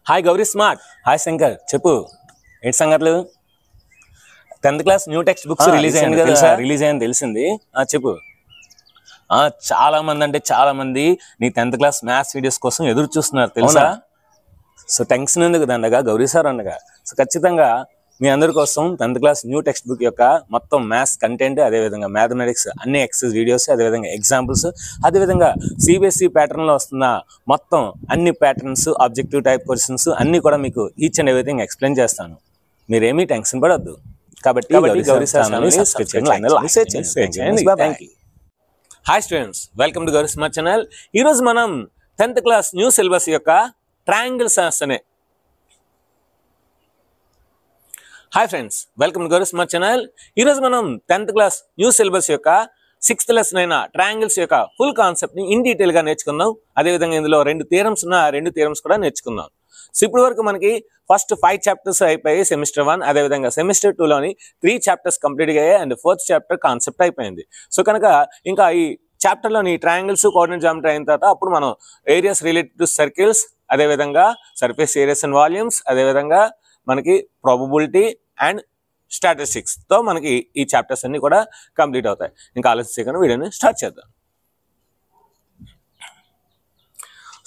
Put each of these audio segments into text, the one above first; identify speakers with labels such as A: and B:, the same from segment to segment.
A: Hi Gauri smart. Hi Shankar, చెప్పు ఏంటి సంగతులు? 10th class new text books release అయింది కదా, రిలీజ్ అయింది తెలిసింది. చెప్పు. చాలా మంది నీ 10th క్లాస్ మ్యాథ్స్ వీడియోస్ కోసం ఎదురు చూస్తున్నారు తెలుసా. సో టెన్షన్ ఎందుకు దండగా, గౌరీ సార్ ఉండగా. సో ఖచ్చితంగా మీ అందరి కోసం 10th class new text book యొక్క మొత్తం మ్యాథ్స్ కంటెంట్, అదేవిధంగా మ్యాథమెటిక్స్ అన్ని ఎక్సర్సైజ్ వీడియోస్, అదేవిధంగా ఎగ్జాంపుల్స్, అదేవిధంగా సిబిఎస్ఈ ప్యాటర్న్లో వస్తున్న మొత్తం అన్ని ప్యాటర్న్స్, ఆబ్జెక్టివ్ టైప్ క్వశ్చన్స్ అన్ని కూడా మీకు ఈచ్ అండ్ ఎవ్రీథింగ్ ఎక్స్ప్లెయిన్ చేస్తాను. మీరేమీ టెన్షన్ పడద్దు. కాబట్టి గౌరీ సార్ ఛానల్ని సబ్స్క్రైబ్ చేయండి. Hi students, welcome to Gauri smart channel. ఈరోజు మనం 10th క్లాస్ న్యూ సిలబస్ యొక్క ట్రయాంగిల్స్ అనే. Hi friends, welcome to Gauri smart channel. ఈరోజు మనం 10th క్లాస్ న్యూ సిలబస్ యొక్క 6th లెసన్ అయిన ట్రయాంగిల్స్ యొక్క ఫుల్ కాన్సెప్ట్ని ఇన్ డీటెయిల్గా నేర్చుకుందాం. అదేవిధంగా ఇందులో 2 థియరమ్స్ ఉన్న 2 థియరమ్స్ కూడా నేర్చుకుందాం. సో ఇప్పటి వరకు మనకి ఫస్ట్ 5 చాప్టర్స్ అయిపోయి సెమిస్టర్ 1, అదేవిధంగా సెమిస్టర్ 2లోని 3 చాప్టర్స్ కంప్లీట్గా అయ్యాయి అండ్ 4th చాప్టర్ కాన్సెప్ట్ అయిపోయింది. సో కనుక ఇంకా ఈ చాప్టర్లోని ట్రయాంగిల్స్, కోఆర్డినేట్ జామెట్రీ అయిన తర్వాత అప్పుడు మనం ఏరియాస్ రిలేటెడ్ టు సర్కిల్స్, అదేవిధంగా సర్ఫేస్ ఏరియాస్ అండ్ వాల్యూమ్స్, అదేవిధంగా మనకి ప్రాబబిలిటీ అండ్ స్టాటిస్టిక్స్తో మనకి ఈ చాప్టర్స్ అన్ని కూడా కంప్లీట్ అవుతాయి. ఇంకా ఆలోచన చేయకుండా వీడియోని స్టార్ట్ చేద్దాం.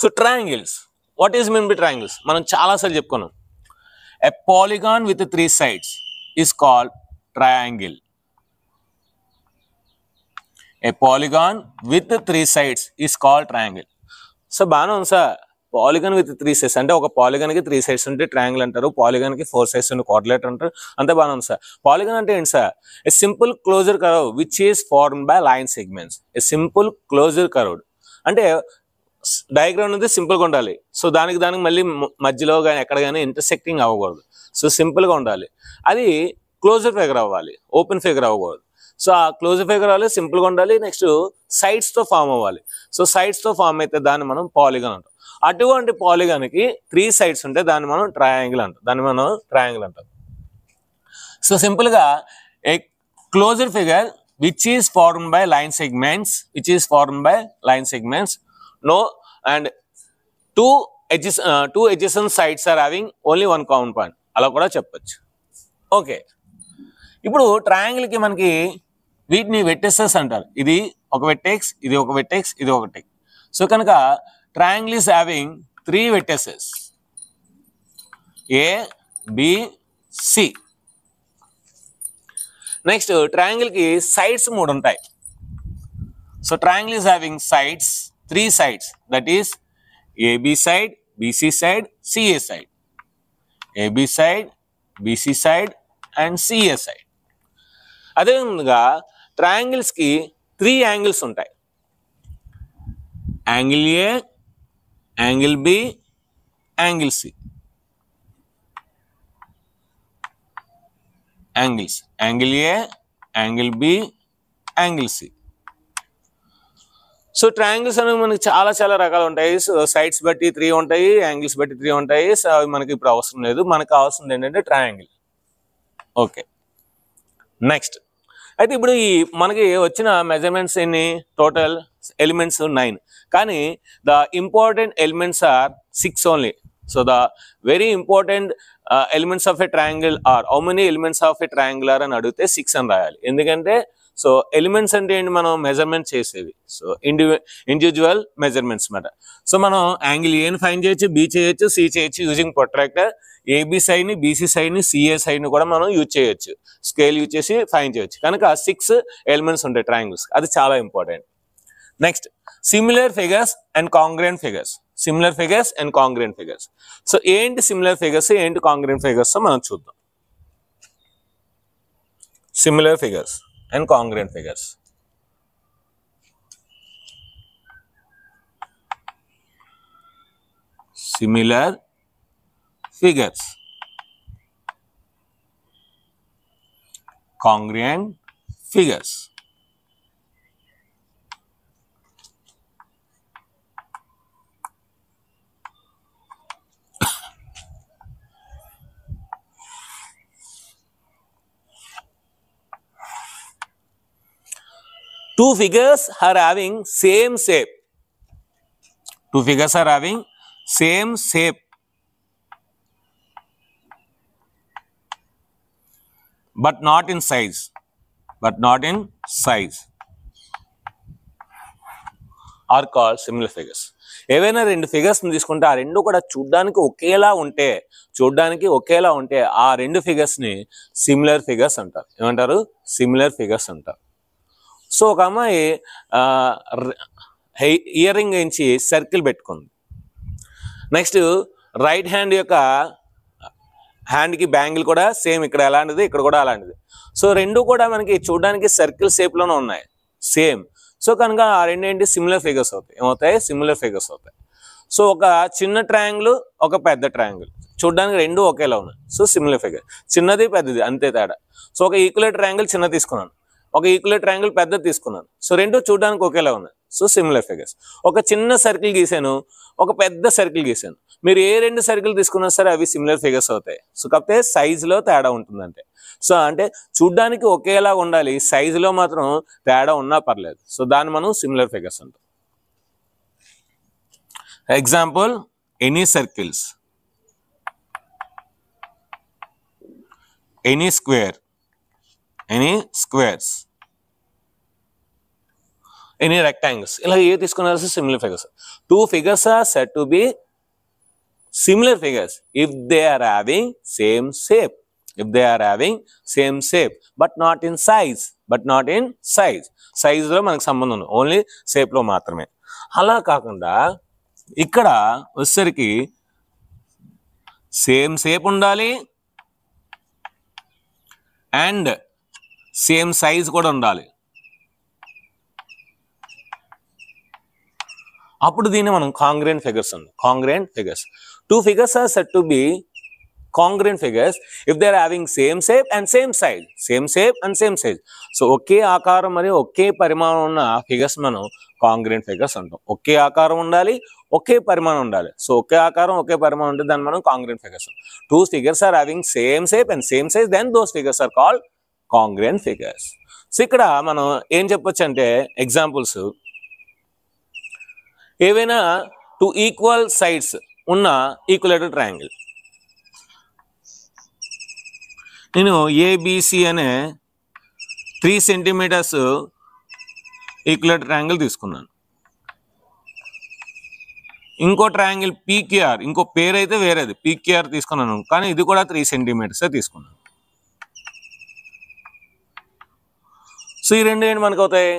A: So triangles, what is mean by triangles? మనం చాలాసార్లు చెప్పుకున్నాం. A polygon with 3 sides is called triangle. A polygon with 3 sides is called triangle. So బాగానే ఉంది సార్, పాలిగాన్ విత్ 3 sides అంటే ఒక పాలిగాన్కి 3 sides ఉంటే ట్రయాంగిల్ అంటారు, పాలిగాన్కి 4 sides ఉంటే క్వాడ్రిలేటర్ అంటారు, అంతే బాగానే ఉంది సార్. పాలిగాన్ అంటే ఏంటి sir? A simple closure curve which is formed by line segments. A simple closure curve అంటే డయాగ్రామ్ అనేది సింపుల్గా ఉండాలి. సో దానికి మళ్ళీ మధ్యలో కానీ ఎక్కడ కానీ ఇంటర్సెక్టింగ్ అవ్వకూడదు. సో సింపుల్గా ఉండాలి. అది క్లోజర్ ఫిగర్ అవ్వాలి, ఓపెన్ ఫిగర్ అవ్వకూడదు. సో ఆ క్లోజర్ ఫిగర్ అవ్వాలి, సింపుల్గా ఉండాలి. నెక్స్ట్ సైడ్స్తో ఫామ్ అవ్వాలి. సో సైడ్స్తో ఫామ్ అయితే దాన్ని మనం పాలిగాన్ అంటాం. అటువంటి పాలిగాన్కి 3 sides ఉంటే దాన్ని మనం ట్రయాంగిల్ అంటాం. సో సింపుల్గా a closer figure which is formed by line segments, no and two adjacent sides are having only one common point, అలా కూడా చెప్పచ్చు. ఓకే, ఇప్పుడు ట్రయాంగిల్కి మనకి వీటిని వెర్టిసెస్ అంటారు. ఇది ఒక వెర్టెక్స్, ఇది ఒక వెర్టెక్స్, ఇది ఒక వెర్టెక్స్. సో కనుక triangle is having 3 vertices A, B, C. Next ట్రయాంగిల్కి సైడ్స్ 3 ఉంటాయి. So triangle is having sides, 3 sides, that is AB side, BC side, CA side. AB side, BC side and CA side. అదేవిధంగా ట్రయాంగిల్స్కి 3 angles ఉంటాయి. Angle A, angle B, angle C. Angles angle A, angle B, angle C. So triangles అనేవి మనకి చాలా రకాలు ఉంటాయి. So sides బట్టి 3 ఉంటాయి, angles బట్టి 3 ఉంటాయి. సో అవి మనకి ఇప్పుడు అవసరం లేదు. మనకు కావాల్సింది ఏంటంటే ట్రయాంగిల్. ఓకే, నెక్స్ట్ అయితే ఇప్పుడు ఈ మనకి వచ్చిన మెజర్మెంట్స్ ఎన్ని? టోటల్ ఎలిమెంట్స్ 9, కానీ the important elements are 6 only. So the very important elements of a triangle are how many elements of a triangle are అని అడిగితే 6 అని రాయాలి. ఎందుకంటే సో ఎలిమెంట్స్ అంటే ఏంటి? మనం మెజర్మెంట్ చేసేవి. సో ఇండివిజువల్ మెజర్మెంట్స్ మాట. సో మనం యాంగిల్ ఏని ఫైండ్ చేయొచ్చు, బి చేయొచ్చు, సి చేయొచ్చు యూజింగ్ ప్రొట్రాక్టర్. ఏబి సైడ్ని, బీసీ సైడ్ని, సిఏ సైడ్ని కూడా మనం యూజ్ చేయొచ్చు. స్కేల్ యూజ్ చేసి ఫైండ్ చేయొచ్చు. కనుక 6 ఎలిమెంట్స్ ఉంటాయి ట్రయాంగిల్స్. అది చాలా important. Next similar figures and congruent figures. So ఏంటి సిమిలర్ ఫిగర్స్, ఏంటి కాంగ్రుయెంట్ ఫిగర్స్ మనం చూద్దాం. Similar figures and congruent figures. Similar figures, congruent figures. Two figures are having same shape. Two figures are having same shape. but not in size, are called similar figures. ఏవైనా రెండు figures తీసుకుంటే ఆ రెండు కూడా చూడడానికి ఒకేలా ఉంటే ఆ రెండు ఫిగర్స్ ని సిమిలర్ ఫిగర్స్ అంటారు. ఏమంటారు? సిమిలర్ ఫిగర్స్ అంటారు. సో ఒక అమ్మాయి ఇయర్ రింగ్ నుంచి సర్కిల్ పెట్టుకుంది. నెక్స్ట్ రైట్ హ్యాండ్ యొక్క హ్యాండ్కి బ్యాంగిల్ కూడా సేమ్, ఇక్కడ ఎలాంటిది ఇక్కడ కూడా అలాంటిది. సో రెండు కూడా మనకి చూడడానికి సర్కిల్ షేప్లోనే ఉన్నాయి, సేమ్. సో కనుక ఆ రెండు ఏంటి? సిమిలర్ ఫిగర్స్ అవుతాయి. ఏమవుతాయి? సిమిలర్ ఫిగర్స్ అవుతాయి. సో ఒక చిన్న ట్రయాంగిల్, ఒక పెద్ద ట్రయాంగిల్ చూడడానికి రెండు ఒకేలా ఉన్నాయి. So similar figure. చిన్నది పెద్దది అంతే తేడా. సో ఒక ఈక్వల్ ట్రయాంగిల్ చిన్నది తీసుకున్నాను, ఒక ఈక్వల్ ట్రయాంగిల్ పెద్దది తీసుకున్నాను. సో రెండు చూడడానికి ఒకేలా ఉన్నాయి. So similar figures. ఒక చిన్న సర్కిల్ గీసాను, ఒక పెద్ద సర్కిల్ గీసాను. మీరు ఏ రెండు సర్కిల్ తీసుకున్నా సరే అవి సిమిలర్ ఫిగర్స్ అవుతాయి. సో కాకపోతే సైజులో తేడా ఉంటుందంటే. సో అంటే చూడ్డానికి ఒకేలా ఉండాలి, సైజులో మాత్రం తేడా ఉన్నా పర్లేదు. సో దాన్ని మనం సిమిలర్ ఫిగర్స్ అంటాం. Example, any circles, any square, any squares, any rectangles, ఇలా ఏ తీసుకున్నారు similar figures. Two figures are said to be similar figures if they are having same shape, but not in size, size లో మనకు సంబంధం ఉంది, only shape లో మాత్రమే. అలా కాకుండా ఇక్కడ వచ్చేసరికి సేమ్ షేప్ ఉండాలి అండ్ సేమ్ సైజ్ కూడా ఉండాలి. అప్పుడు దీన్ని మనం కాంగ్రుయెంట్ ఫిగర్స్ అంటాం. కాంగ్రుయెంట్ figures. Two figures are said to be congruent figures if they are having same shape and same size. So ఒకే ఆకారం మరియు ఒకే పరిమాణం ఉన్న ఫిగర్స్ మనం కాంగ్రుయెంట్ ఫిగర్స్ అంటాం. ఒకే ఆకారం ఉండాలి, ఒకే పరిమాణం ఉండాలి. సో ఒకే ఆకారం ఒకే పరిమాణం ఉంటే దాన్ని మనం కాంగ్రుయెంట్ figures. Two figures are having same shape and same size, then those figures are called congruent figures. So ఇక్కడ మనం ఏం చెప్పొచ్చు అంటే ఎగ్జాంపుల్స్, ఏవైనా టూ ఈక్వల్ సైడ్స్ ఉన్న ఈక్వలేటెడ్ ట్రయాంగిల్. నేను ఏబిసి అనే 3 సెంటీమీటర్స్ ఈక్వలేటెడ్ ట్రయాంగిల్ తీసుకున్నాను. ఇంకో ట్రయాంగిల్ పీక్యూఆర్, ఇంకో పేరు అయితే వేరేది, పీక్యూఆర్ తీసుకున్నాను, కానీ ఇది కూడా 3 సెంటీమీటర్స్ తీసుకున్నాను. సో ఈ రెండు ఏంటి మనకు అవుతాయి?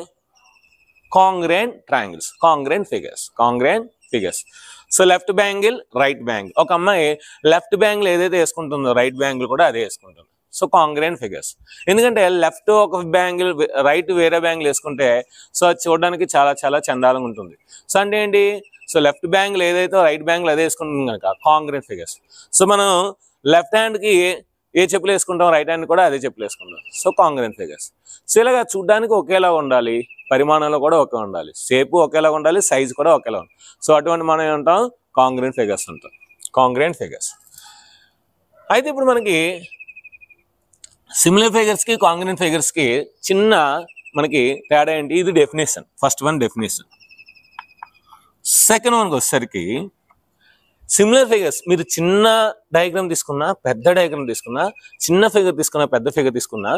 A: Congruent triangles, congruent figures. So left bangle, right bangle. ఒక అమ్మాయి లెఫ్ట్ బ్యాంగిల్ ఏదైతే వేసుకుంటుందో రైట్ బ్యాంగిల్ కూడా అదే వేసుకుంటుంది. So congruent figures. ఎందుకంటే లెఫ్ట్ ఒక బ్యాంగిల్, రైట్ వేరే బ్యాంగిల్ వేసుకుంటే సో అది చూడడానికి చాలా చాలా చండాలంగా ఉంటుంది. సో అంటే ఏంటి? సో లెఫ్ట్ బ్యాంగిల్ ఏదైతే రైట్ బ్యాంగిల్ అదే వేసుకుంటుంది కనుక కాంగ్రుయెంట్ ఫిగర్స్. సో మనం లెఫ్ట్ హ్యాండ్కి ఏ చెప్పులు వేసుకుంటాం, రైట్ హ్యాండ్ కూడా అదే చెప్పులు వేసుకుంటాం. So congruent figures. సో ఇలాగా చూడడానికి ఒకేలా ఉండాలి, పరిమాణంలో కూడా ఒకే ఉండాలి, షేపు ఒకేలా ఉండాలి, సైజు కూడా ఒకేలా ఉండాలి. సో అటువంటి మనం ఏమంటాం? కాంగ్రుయెంట్ ఫిగర్స్ అంటాం. కాంగ్రుయెంట్ ఫిగర్స్. అయితే ఇప్పుడు మనకి సిమిలర్ ఫిగర్స్కి కాంగ్రుయెంట్ ఫిగర్స్కి చిన్న మనకి తేడా ఏంటి? ఇది definition. First one definition. Second వన్కి వచ్చేసరికి సిమిలర్ ఫిగర్స్, మీరు చిన్న డయాగ్రామ్ తీసుకున్నా, పెద్ద డయాగ్రామ్ తీసుకున్నా, చిన్న ఫిగర్ తీసుకున్నా, పెద్ద ఫిగర్ తీసుకున్నా,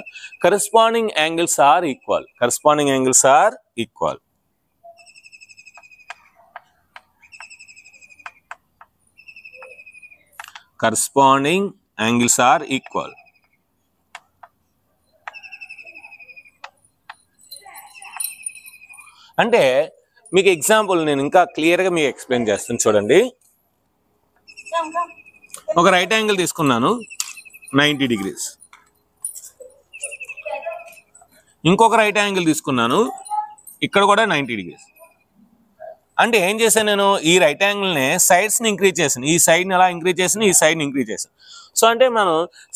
A: corresponding angles are equal. Corresponding angles are equal. Corresponding angles are equal. అంటే మీకు ఎగ్జాంపుల్ నేను ఇంకా క్లియర్గా మీకు ఎక్స్ప్లెయిన్ చేస్తాను. చూడండి, ఒక రైట్ యాంగిల్ తీసుకున్నాను 90 degrees, ఇంకొక రైట్ యాంగిల్ తీసుకున్నాను ఇక్కడ కూడా 90 degrees. అంటే ఏం చేశాను నేను? ఈ రైట్ యాంగిల్ని సైడ్స్ని ఇంక్రీజ్ చేశాను, ఈ సైడ్ని అలా ఇంక్రీజ్ చేశాను, ఈ సైడ్ని ఇంక్రీజ్ చేశాను. సో అంటే మనం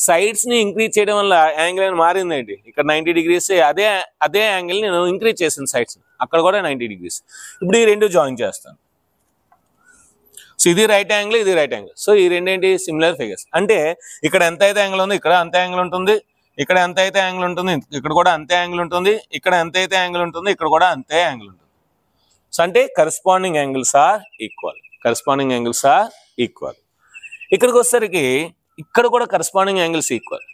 A: సైడ్స్ని ఇంక్రీజ్ చేయడం వల్ల యాంగిల్ అని మారిందండి. ఇక్కడ 90 degrees, అదే యాంగిల్ నేను ఇంక్రీజ్ చేశాను సైడ్స్, అక్కడ కూడా 90 degrees. ఇప్పుడు ఈ రెండు జాయిన్ చేస్తాను. సో ఇది రైట్ యాంగిల్, ఇది రైట్ యాంగిల్. సో ఈ రెండేంటి? Similar figures. అంటే ఇక్కడ ఎంత అయితే యాంగిల్ ఉందో ఇక్కడ అంతే యాంగిల్ ఉంటుంది, ఇక్కడ ఎంత అయితే యాంగిల్ ఉంటుంది ఇక్కడ కూడా అంతే యాంగిల్ ఉంటుంది, ఇక్కడ ఎంత అయితే యాంగిల్ ఉంటుంది ఇక్కడ కూడా అంతే యాంగిల్ ఉంటుంది. సో అంటే corresponding angles are equal. Corresponding angles are equal. ఇక్కడికి వచ్చేసరికి ఇక్కడ కూడా కరెస్పాండింగ్ యాంగిల్స్ ఈక్వల్.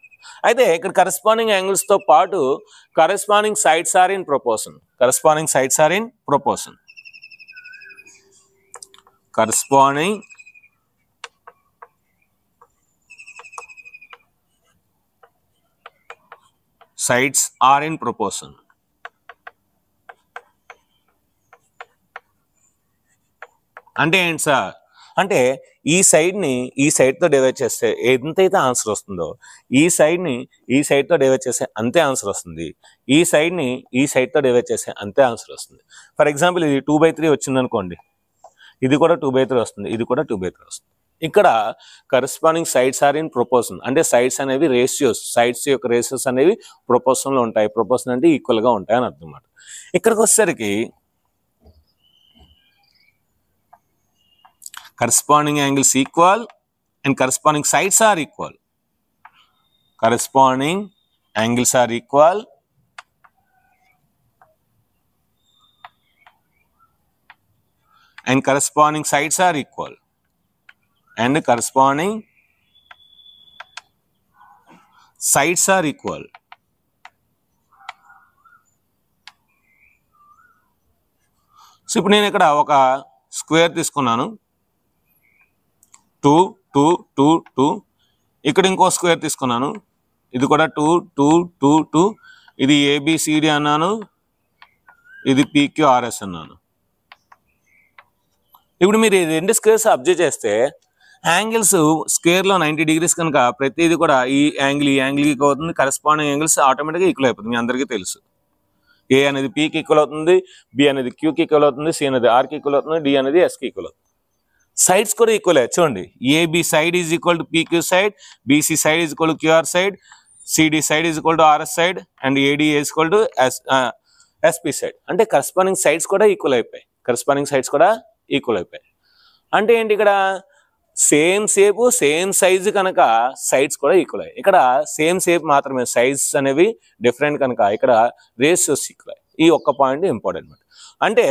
A: అయితే ఇక్కడ కరెస్పాండింగ్ యాంగిల్స్ తో పాటు corresponding sides are in proportion. Corresponding sides are in proportion. Corresponding sides are in proportion. అంటే ఏంటి సార్? అంటే ఈ సైడ్ని ఈ సైడ్తో డివైడ్ చేస్తే ఎంతైతే ఆన్సర్ వస్తుందో ఈ సైడ్ని ఈ సైడ్తో డివైడ్ చేస్తే అంతే ఆన్సర్ వస్తుంది. ఈ సైడ్ని ఈ సైడ్తో డివైడ్ చేస్తే అంతే ఆన్సర్ వస్తుంది. ఫర్ ఎగ్జాంపుల్ ఇది 2/3 వచ్చింది అనుకోండి, ఇది కూడా 2/3 వస్తుంది, ఇది కూడా 2/3 వస్తుంది. ఇక్కడ corresponding sides are in proportion అంటే సైడ్స్ అనేవి రేషియోస్, సైడ్స్ యొక్క రేషియోస్ అనేవి ప్రపోర్షన్లో ఉంటాయి. ప్రపోర్షన్ అంటే ఈక్వల్గా ఉంటాయి అని అర్థం అన్నమాట. ఇక్కడికి వచ్చేసరికి corresponding angles equal and corresponding sides are equal. Corresponding angles are equal and corresponding sides are equal and corresponding sides are equal. So ఇప్పుడు నేను ఇక్కడ ఒక స్క్వేర్ తీసుకున్నాను 2 2 2 2, ఇక్కడ ఇంకో స్క్వేర్ తీసుకున్నాను, ఇది కూడా 2 2 2 2, ఇది ABCD అన్నాను, ఇది PQRS అన్నాను. ఇప్పుడు మీరు ఈ రెండు స్క్వేర్స్ అబ్జర్వ్ చేస్తే యాంగిల్స్ స్క్వేర్లో 90 degrees కనుక ప్రతిదీ కూడా ఈ యాంగిల్కి ఈక్వల్ అవుతుంది. కరెస్పాండింగ్ యాంగిల్స్ ఆటోమేటిక్గా ఈక్వల్ అయిపోతుంది. మీ అందరికీ తెలుసు ఏ అనేది Pకి ఈక్వల్ అవుతుంది, B అనేది Qకి ఈక్వల్ అవుతుంది, C అనేది Rకి ఈక్వల్ అవుతుంది, D అనేది Sకి ఈక్వల్ అవుతుంది. సైడ్స్ కూడా ఈక్వల్ చూడండి. AB side is equal to PQ side, BC side is equal to QR side, CD side is equal to RS side and AD is equal to SP side. అంటే corresponding sides కూడా equal అయిపోయాయి. Corresponding sides కూడా equal అయిపోయాయి. అంటే ఏంటి, ఇక్కడ same shape same size కనుక sides కూడా ఈక్వల్ అయ్యాయి. ఇక్కడ సేమ్ షేప్ మాత్రమే, సైజ్ అనేవి డిఫరెంట్ కనుక ఇక్కడ రేషియోస్ ఈక్వల్ అయ్యాయి. ఈ ఒక్క పాయింట్ ఇంపార్టెంట్. అంటే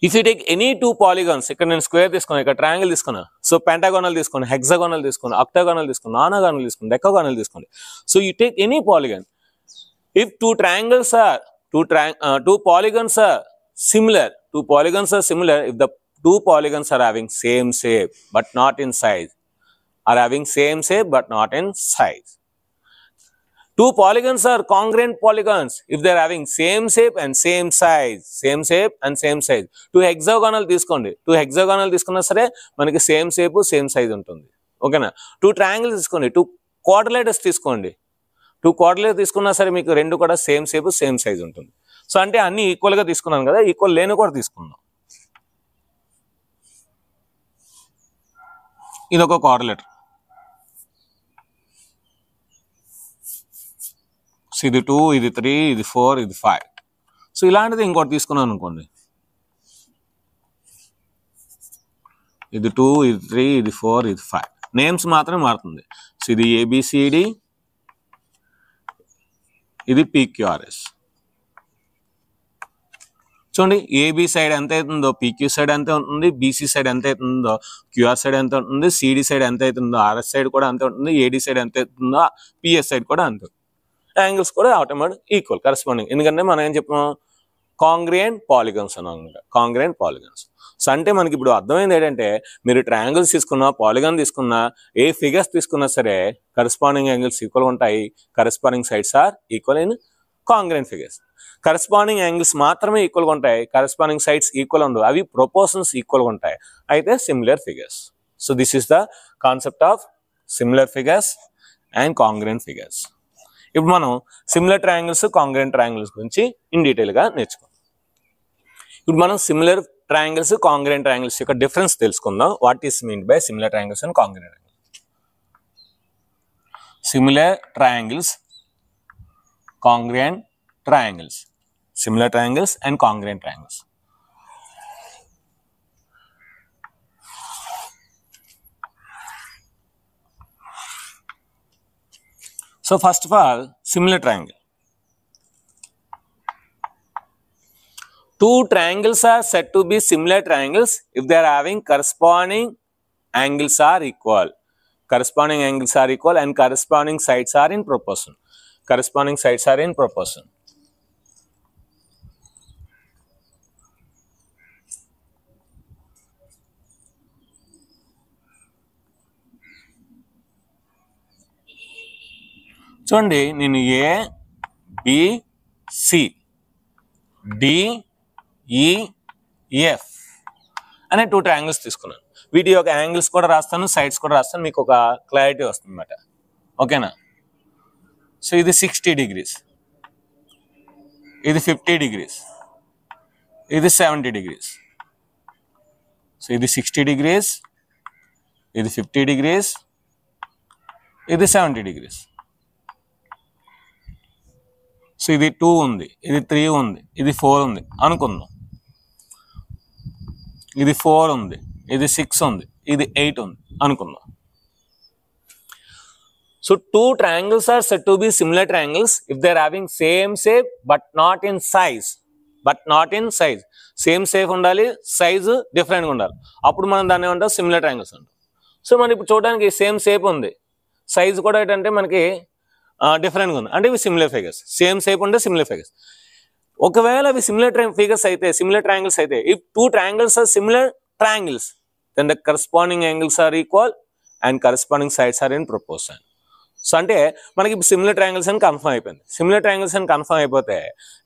A: if you take any 2 polygons, ఇక్కడ నేను స్క్వేర్ తీసుకున్నాను, ఇక్కడ ట్రయాంగిల్ తీసుకున్నా, సో పెంటాగోనల్ తీసుకోండి, హెక్సాగోనల్ తీసుకోండి, ఆక్టాగోనల్ తీసుకోండి, నానాగోనల్ తీసుకోండి, డెకాగోనల్ తీసుకోండి. So you take any polygon, if 2 polygons are similar, 2 polygons are similar if the 2 polygons are having same shape but not in size, are having same shape but not in size. 2 polygons are congruent polygons if they are having same shape and same size, same shape and same size. 2 hexagonal తీసుకోండి, 2 hexagonal తీసుకున్నా సరే మనకి same shape same size ఉంటుంది. ఓకేనా? 2 triangles తీసుకోండి, 2 quadrilaters తీసుకోండి, 2 quadrilaters తీసుకున్నా సరే మీకు రెండు కూడా సేమ్ షేప్ సేమ్ సైజ్ ఉంటుంది. సో అంటే అన్ని ఈక్వల్గా తీసుకున్నాను కదా, ఈక్వల్ లేని కూడా తీసుకుందాం. ఇది ఒక క్వాడ్రిలేటర్, సో ఇది 2, ఇది 3, ఇది 4, ఇది 5. సో ఇలాంటిది ఇంకోటి తీసుకున్నాను అనుకోండి, ఇది 2, ఇది 3, ఇది 4, ఇది 5. నేమ్స్ మాత్రమే మారుతుంది. సో ఇది ABCD, ఇది PQRS. చూడండి, AB సైడ్ ఎంత అవుతుందో PQ సైడ్ ఎంత ఉంటుంది, BC సైడ్ ఎంత అవుతుందో QR సైడ్ ఎంత ఉంటుంది, CD సైడ్ ఎంత అవుతుందో RS సైడ్ కూడా అంతే ఉంటుంది, AD సైడ్ ఎంత అవుతుందో PS సైడ్ కూడా అంతే. యాంగిల్స్ కూడా ఆటోమేటిక్ ఈక్వల్ కరెస్పాండింగ్. ఎందుకంటే మనం ఏం చెప్పాం, కాంగ్రియంట్ పాలిగన్స్ అన్నమాట, కాంగ్రియంట్ పాలిగన్స్. సో అంటే మనకి ఇప్పుడు అర్థమైంది ఏంటంటే, మీరు ట్రయాంగిల్స్ తీసుకున్నా, పాలిగాన్ తీసుకున్నా, ఏ ఫిగర్స్ తీసుకున్నా సరే కరెస్పాండింగ్ యాంగిల్స్ ఈక్వల్ ఉంటాయి. Corresponding sides are equal in congruent figures. Corresponding angles మాత్రమే ఈక్వల్గా ఉంటాయి, కరెస్పాండింగ్ సైడ్స్ ఈక్వల్ ఉండవు, అవి ప్రపోర్షన్స్ ఈక్వల్గా ఉంటాయి. అయితే similar figures. So this is the concept of similar figures and congruent figures. ఇప్పుడు మనం సిమిలర్ ట్రయాంగిల్స్, కాంగ్రియంట్ ట్రయాంగిల్స్ గురించి ఇన్ డీటెయిల్గా నేర్చుకుందాం. ఇప్పుడు మనం సిమిలర్ ట్రయాంగిల్స్, కాంగ్రియంట్ ట్రయాంగిల్స్ యొక్క డిఫరెన్స్ తెలుసుకుందాం. What is mean by similar triangles and congruent triangles? Similar triangles, congruent triangles, similar triangles and congruent triangles. So first of all, similar triangle. 2 triangles are said to be similar triangles if they are having corresponding angles are equal. corresponding angles are equal and corresponding sides are in proportion. Corresponding sides are in proportion. చూడండి నేను A B C D E F అనే 2 triangles తీసుకున్నాను. వీటి యొక్క angles కూడా రాస్తాను, sides కూడా రాస్తాను, మీకు ఒక క్లారిటీ వస్తుంది అన్నమాట. ఓకేనా? సో ఇది 60 degrees, ఇది 50 degrees, ఇది 70 degrees. సో ఇది 60 degrees, ఇది 50 degrees, ఇది 70 degrees. సో ఇది 2 ఉంది, ఇది 3 ఉంది, ఇది 4 ఉంది అనుకుందాం. ఇది 4 ఉంది, ఇది 6 ఉంది, ఇది 8 ఉంది అనుకుందాం. So 2 triangles are said to be similar triangles if they are having same shape but not in size. Same shape ఉండాలి, సైజు డిఫరెంట్గా ఉండాలి, అప్పుడు మనం దాన్ని ఏమంటాం సిమిలర్ ట్రయాంగిల్స్ అంటాం. సో మనం ఇప్పుడు చూడడానికి సేమ్ షేప్ ఉంది, సైజు కూడా ఏంటంటే మనకి డిఫరెంట్గా ఉంది, అంటే ఇవి సిమిలర్ ఫిగర్స్. సేమ్ షేప్ ఉంటే సిమిలర్ ఫిగర్స్. ఒకవేళ అవి సిమిలర్ ఫిగర్స్ అయితే, సిమిలర్ ట్రయాంగిల్స్ అయితే, if 2 triangles are similar triangles then the corresponding angles are equal and corresponding sides are in proportion. So అంటే మనకి సిమిలర్ ట్రయాంగిల్స్ అని కన్ఫర్మ్ అయిపోయింది. Similar triangles అని కన్ఫర్మ్ అయిపోతే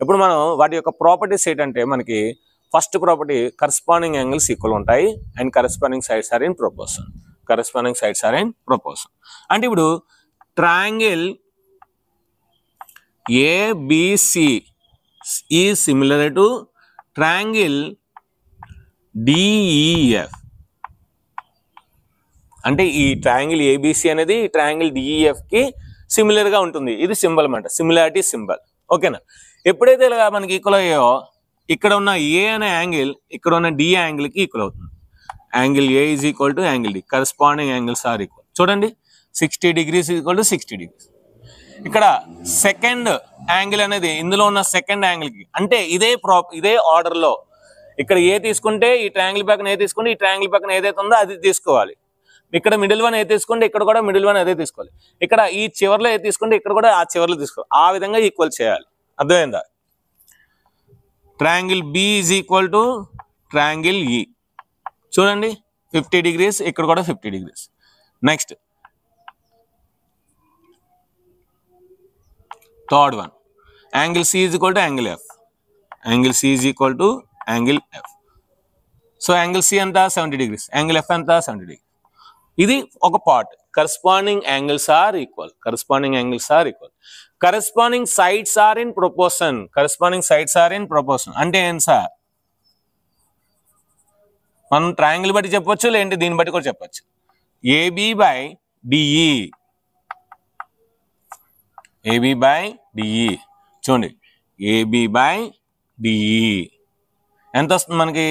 A: ఇప్పుడు మనం వాటి యొక్క ప్రాపర్టీస్ ఏంటంటే, మనకి first property corresponding angles equal ఉంటాయి and corresponding sides are in proportion. Corresponding sides are in proportion అంటే ఇప్పుడు triangle ABC is similar to triangle DEF. అంటే ఈ ట్రయాంగిల్ ఏబిసి అనేది ఈ ట్రయాంగిల్ డిఈఎఫ్కి సిమిలర్గా ఉంటుంది. ఇది సింబల్ అన్నమాట, సిమిలారిటీ సింబల్. ఓకేనా? ఎప్పుడైతే ఇలా మనకి ఈక్వల్ అయ్యాయో, ఇక్కడ ఉన్న ఏ అనే యాంగిల్ ఇక్కడ ఉన్న డి యాంగిల్కి ఈక్వల్ అవుతుంది. Angle A is equal to angle D, corresponding angles are equal. చూడండి 60 degrees ఈక్వల్ టు 60 degrees. ఇక్కడ సెకండ్ యాంగిల్ అనేది ఇందులో ఉన్న సెకండ్ యాంగిల్కి, అంటే ఇదే ఆర్డర్లో ఇక్కడ ఏ తీసుకుంటే ఈ ట్రయాంగిల్ పక్కన ఏ తీసుకుంటే ఈ ట్రయాంగిల్ పక్కన ఏదైతే ఉందో అది తీసుకోవాలి. ఇక్కడ మిడిల్ వన్ ఏ తీసుకుంటే ఇక్కడ కూడా మిడిల్ వన్ అదే తీసుకోవాలి. ఇక్కడ ఈ చివర్లో ఏ తీసుకుంటే ఇక్కడ కూడా ఆ చివర్లో తీసుకోవాలి. ఆ విధంగా ఈక్వల్ చేయాలి. అర్థమైందా? Triangle B is equal to triangle E. చూడండి 50 degrees, ఇక్కడ కూడా 50 degrees. Next third one, angle C is equal to angle F. Angle C is equal to angle F. So angle C ఎంత 70 degrees, యాంగిల్ ఎఫ్ ఎంత 70 degrees. ఇది ఒక part. Corresponding angles are equal. Corresponding angles are equal. Corresponding sides are in proportion. Corresponding sides are in proportion అంటే ఏం sir? మనం triangle బట్టి చెప్పొచ్చు, లేదంటే దీన్ని బట్టి కూడా చెప్పొచ్చు. AB by DE, AB by DE. చూడండి ఏబి బై డిఈ ఎంత వస్తుంది మనకి?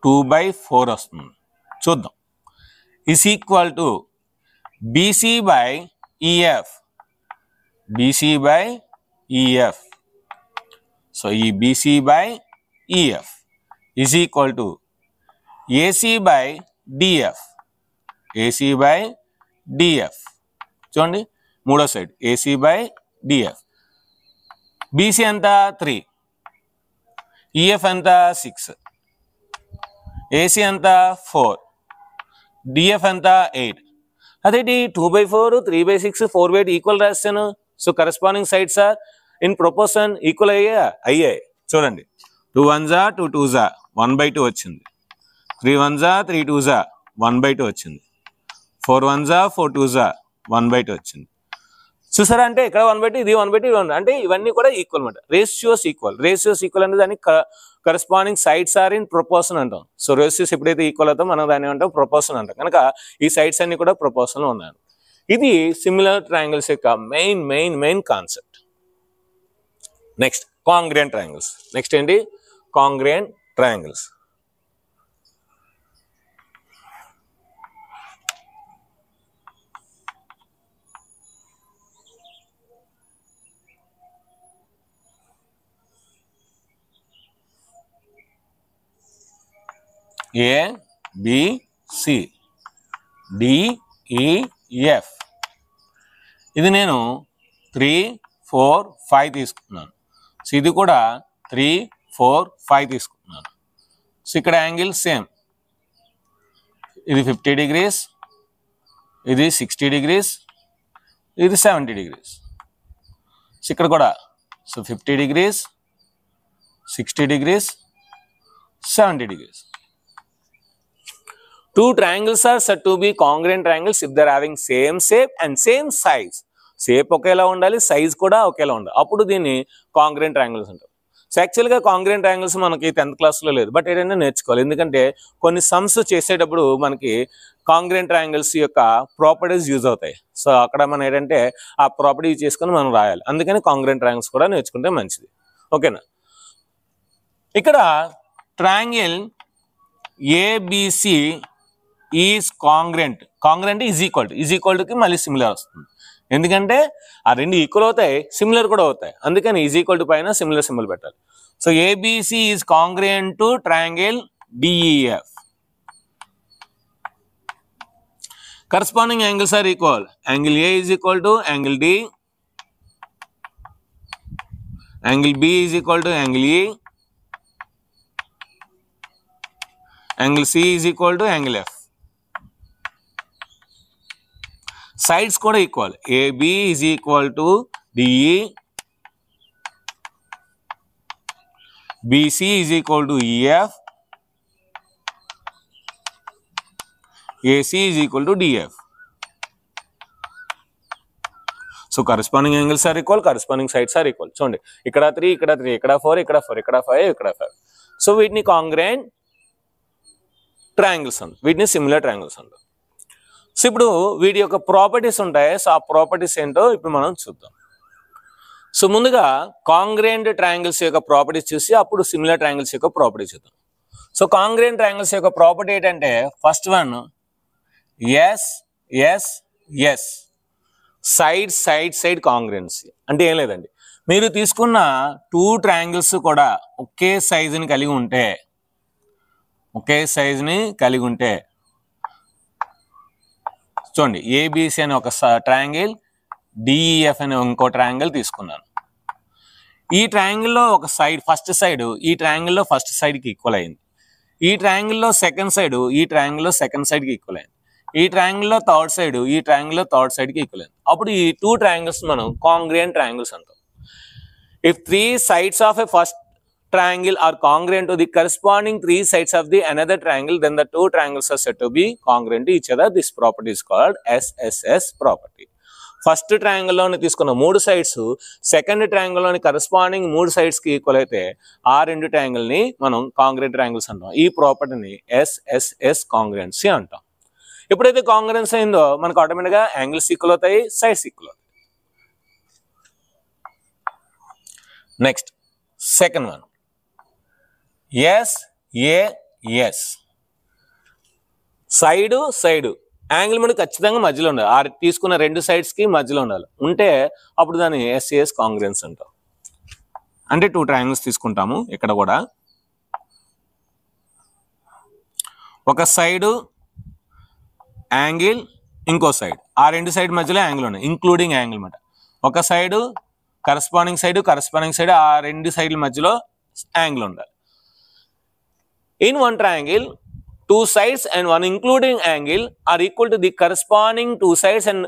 A: 2/4 వస్తుంది. చూద్దాం. is equal to BC by EF. BC by EF. So, BC by EF is equal to AC by DF. AC by DF. చూడండి మూడో side AC by DF. BC ఎంత 3, EF ఎంత 6, AC ఎంత 4, డిఎఫ్ ఎంత 8. అదేంటి 2/4, 3/6, 4/8 ఈక్వల్ రాస్తాను. So corresponding sides are in proportion equal అయ్యాయి. చూడండి 2 1s 2 2s 1/2 వచ్చింది. 3 1s 3 2s 1/2 వచ్చింది. 4 1s 4 2s 1/2 వచ్చింది. చూసారా? అంటే ఇక్కడ 1/2, ఇది 1/2, అంటే ఇవన్నీ కూడా ఈక్వల్ అనమాట. Ratios equal. రేషియోస్ ఈక్వల్ అంటే దాన్ని corresponding sides are in proportion అంటాం. సో రేషియోస్ ఎప్పుడైతే ఈక్వల్ అవుతాం మనం దాన్ని అంటాం ప్రపోర్షన్ అంటాం. కనుక ఈ సైడ్స్ అన్ని కూడా ప్రపోర్షన్ లో ఉన్నాయి. ఇది సిమిలర్ ట్రయాంగిల్స్ యొక్క main concept. Next congruent triangles. Next ఏంటి? Congruent triangles. A, B, C, D, DEF. ఇది నేను 3, 4, 5 తీసుకున్నాను. సో ఇది కూడా 3, 4, 5 తీసుకున్నాను. సో ఇక్కడ యాంగిల్ సేమ్, ఇది 50 degrees, ఇది 60 degrees, ఇది 70 degrees. సో ఇక్కడ కూడా so 50 degrees, 60 degrees, 70 degrees. Two triangles are said to be congruent triangles if they are having same shape and same size. Shape ఒకేలా ఉండాలి, సైజ్ కూడా ఒకేలా ఉండాలి, అప్పుడు దీన్ని కాంగ్రెంట్ ట్రయాంగిల్స్ అంటారు. సో యాక్చువల్గా కాంగ్రెంట్ ట్రయాంగిల్స్ మనకి 10th క్లాస్లో లేదు, బట్ ఏదైనా నేర్చుకోవాలి. ఎందుకంటే కొన్ని సమ్స్ చేసేటప్పుడు మనకి కాంగ్రెంట్ ట్రయాంగిల్స్ యొక్క ప్రాపర్టీస్ యూజ్ అవుతాయి. సో అక్కడ మనం ఏంటంటే ఆ ప్రాపర్టీ యూజ్ చేసుకొని మనం రాయాలి. అందుకని కాంగ్రెంట్ ట్రయాంగిల్స్ కూడా నేర్చుకుంటే మంచిది. ఓకేనా. ఇక్కడ triangle ABC is congruent. Congruent is equal టుకి మళ్ళీ సిమిలర్ వస్తుంది. ఎందుకంటే ఆ రెండు ఈక్వల్ అవుతాయి, సిమిలర్ కూడా అవుతాయి. అందుకని ఈజ్ ఈక్వల్ టు పైన సిమిలర్ సింబల్ పెట్టాలి. So ABC is congruent to triangle DEF. Corresponding angles are equal. Angle A is equal to angle D, angle B is equal to angle E, angle C is equal to angle F. Sides కూడా equal. AB is equal to DE, BC is equal to EF, AC is equal to DF. So corresponding angles are equal, corresponding sides are equal. చూడండి ఇక్కడ 3, ఇక్కడ 3, ఇక్కడ 4, ఇక్కడ 4, ఇక్కడ 5, ఇక్కడ 5. So వీటిని congruent triangles అంటారు, వీటిని సిమిలర్ ట్రయాంగిల్స్ అంటారు. సో ఇప్పుడు వీటి యొక్క ప్రాపర్టీస్ ఉంటాయి. సో ఆ ప్రాపర్టీస్ ఏంటో ఇప్పుడు మనం చూద్దాం. సో ముందుగా కాంగ్రెంట్ ట్రయాంగిల్స్ యొక్క ప్రాపర్టీస్ చూసి అప్పుడు సిమిలర్ ట్రయాంగిల్స్ యొక్క ప్రాపర్టీస్ చూద్దాం. సో కాంగ్రెంట్ ట్రయాంగిల్స్ యొక్క ప్రాపర్టీ ఏంటంటే first one S S S, side congruency. అంటే ఏం లేదండి, మీరు తీసుకున్న 2 ట్రయాంగిల్స్ కూడా ఒకే సైజుని కలిగి ఉంటే చూడండి ఏబిసి అనే ఒక ట్రయాంగిల్, డిఈఎఫ్ అనే ఇంకో ట్రయాంగిల్ తీసుకున్నాను. ఈ ట్రయాంగిల్లో ఒక సైడ్ ఫస్ట్ సైడ్ ఈ ట్రయాంగిల్లో ఫస్ట్ సైడ్కి ఈక్వల్ అయింది. ఈ ట్రయాంగిల్లో సెకండ్ సైడ్ ఈ ట్రయాంగిల్లో సెకండ్ సైడ్కి ఈక్వల్ అయింది. ఈ ట్రయాంగిల్లో థర్డ్ సైడ్ ఈ ట్రయాంగిల్లో థర్డ్ సైడ్కి ఈక్వల్ అయింది. అప్పుడు ఈ 2 ట్రయాంగిల్స్ మనం కాంగ్రెంట్ ట్రయాంగిల్స్ అంటాం. If 3 sides of a first triangle are congruent to the corresponding 3 sides of the another triangle, then the 2 triangles are said to be congruent to each other. This property is called SSS property. First ట్రయాంగిల్లోని తీసుకున్న 3 sides second ట్రయాంగిల్లోని corresponding 3 సైడ్స్కి equal అయితే ఆ 2 ట్రయాంగిల్ని మనం congruent triangles అంటాం. ఈ ప్రాపర్టీని SSS కాంగ్రెన్సీ అంటాం. ఎప్పుడైతే కాంగ్రెన్స్ అయిందో మనకు ఆటోమేటిక్గా యాంగిల్స్ ఈక్వల్ అవుతాయి, సైడ్స్ ఈక్వల్ అవుతాయి. Next second one S. Side angle మనకు ఖచ్చితంగా మధ్యలో ఉండాలి. ఆ తీసుకున్న 2 సైడ్స్కి మధ్యలో ఉండాలి. ఉంటే అప్పుడు దాన్ని ఎస్ఏఎస్ కాంగ్రెన్స్ అంటాం. అంటే 2 ట్రయాంగిల్స్ తీసుకుంటాము. ఇక్కడ కూడా ఒక సైడు యాంగిల్, ఇంకో సైడ్, ఆ 2 సైడ్ మధ్యలో యాంగిల్ ఉన్నాయి, ఇంక్లూడింగ్ యాంగిల్ అన్నమాట. ఒక సైడు కరస్పాండింగ్ సైడ్, ఆ 2 సైడ్ల మధ్యలో యాంగిల్ ఉండాలి. In one triangle, 2 sides and 1 including angle are equal to the corresponding 2 sides and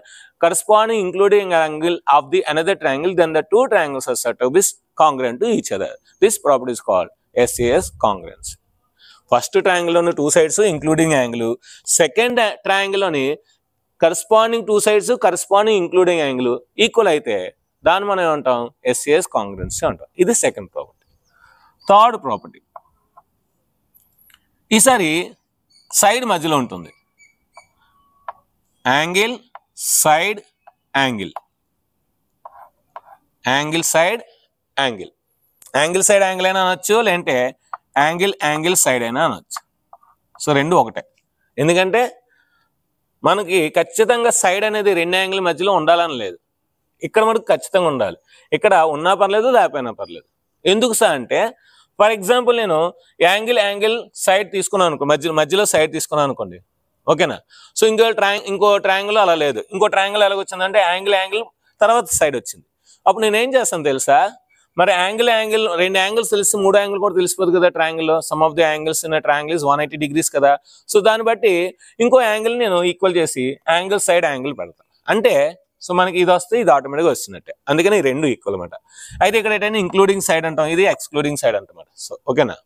A: corresponding including angle of the another triangle, then the 2 triangles are said to be congruent to each other. This property is called SAS congruence. First triangle on 2 sides including angle, second triangle on corresponding 2 sides corresponding including angle equal అయితే దాన్ని మనం ఏమంటాం, SAS congruency అంటాం. ఇది second property. Third property, ఈసారి side మధ్యలో ఉంటుంది. Angle side angle, side angle అయినా అనొచ్చు, లేదంటే యాంగిల్ సైడ్ అయినా అనొచ్చు. సో 2 ఒకటే. ఎందుకంటే మనకి ఖచ్చితంగా సైడ్ అనేది 2 యాంగిల్ మధ్యలో ఉండాలని లేదు. ఇక్కడ మనకు ఖచ్చితంగా ఉండాలి. ఇక్కడ ఉన్నా పర్లేదు, లేకపోయినా పర్లేదు. ఎందుకు సార్ అంటే ఫర్ ఎగ్జాంపుల్ నేను యాంగిల్ సైడ్ తీసుకున్నాను అనుకో, మధ్యలో సైడ్ తీసుకున్నాను అనుకోండి. ఓకేనా. సో ఇంకో ట్రయాంగిల్ అలా లేదు. ఇంకో ట్రయాంగిల్ ఎలాగ వచ్చిందంటే యాంగిల్ తర్వాత సైడ్ వచ్చింది. అప్పుడు నేను ఏం చేస్తాను తెలుసా, మరి యాంగిల్ రెండు యాంగిల్స్ తెలిసి మూడు యాంగిల్ కూడా తెలిసిపోదు కదా ట్రయాంగిల్లో. Sum of the angles in triangle is 180 degrees కదా. సో దాన్ని బట్టి ఇంకో యాంగిల్ నేను ఈక్వల్ చేసి యాంగిల్ సైడ్ యాంగిల్ పెడతాను. అంటే సో మనకి ఇది వస్తే ఇది ఆటోమేటిక్గా వస్తున్నట్టే. అందుకని ఈ రెండు ఈక్వల్ అనమాట. అయితే ఇక్కడ ఏంటంటే ఇంక్లూడింగ్ సైడ్ అంటాం, ఇది ఎక్స్క్లూడింగ్ సైడ్ అంటమాట. సో ఓకేనా.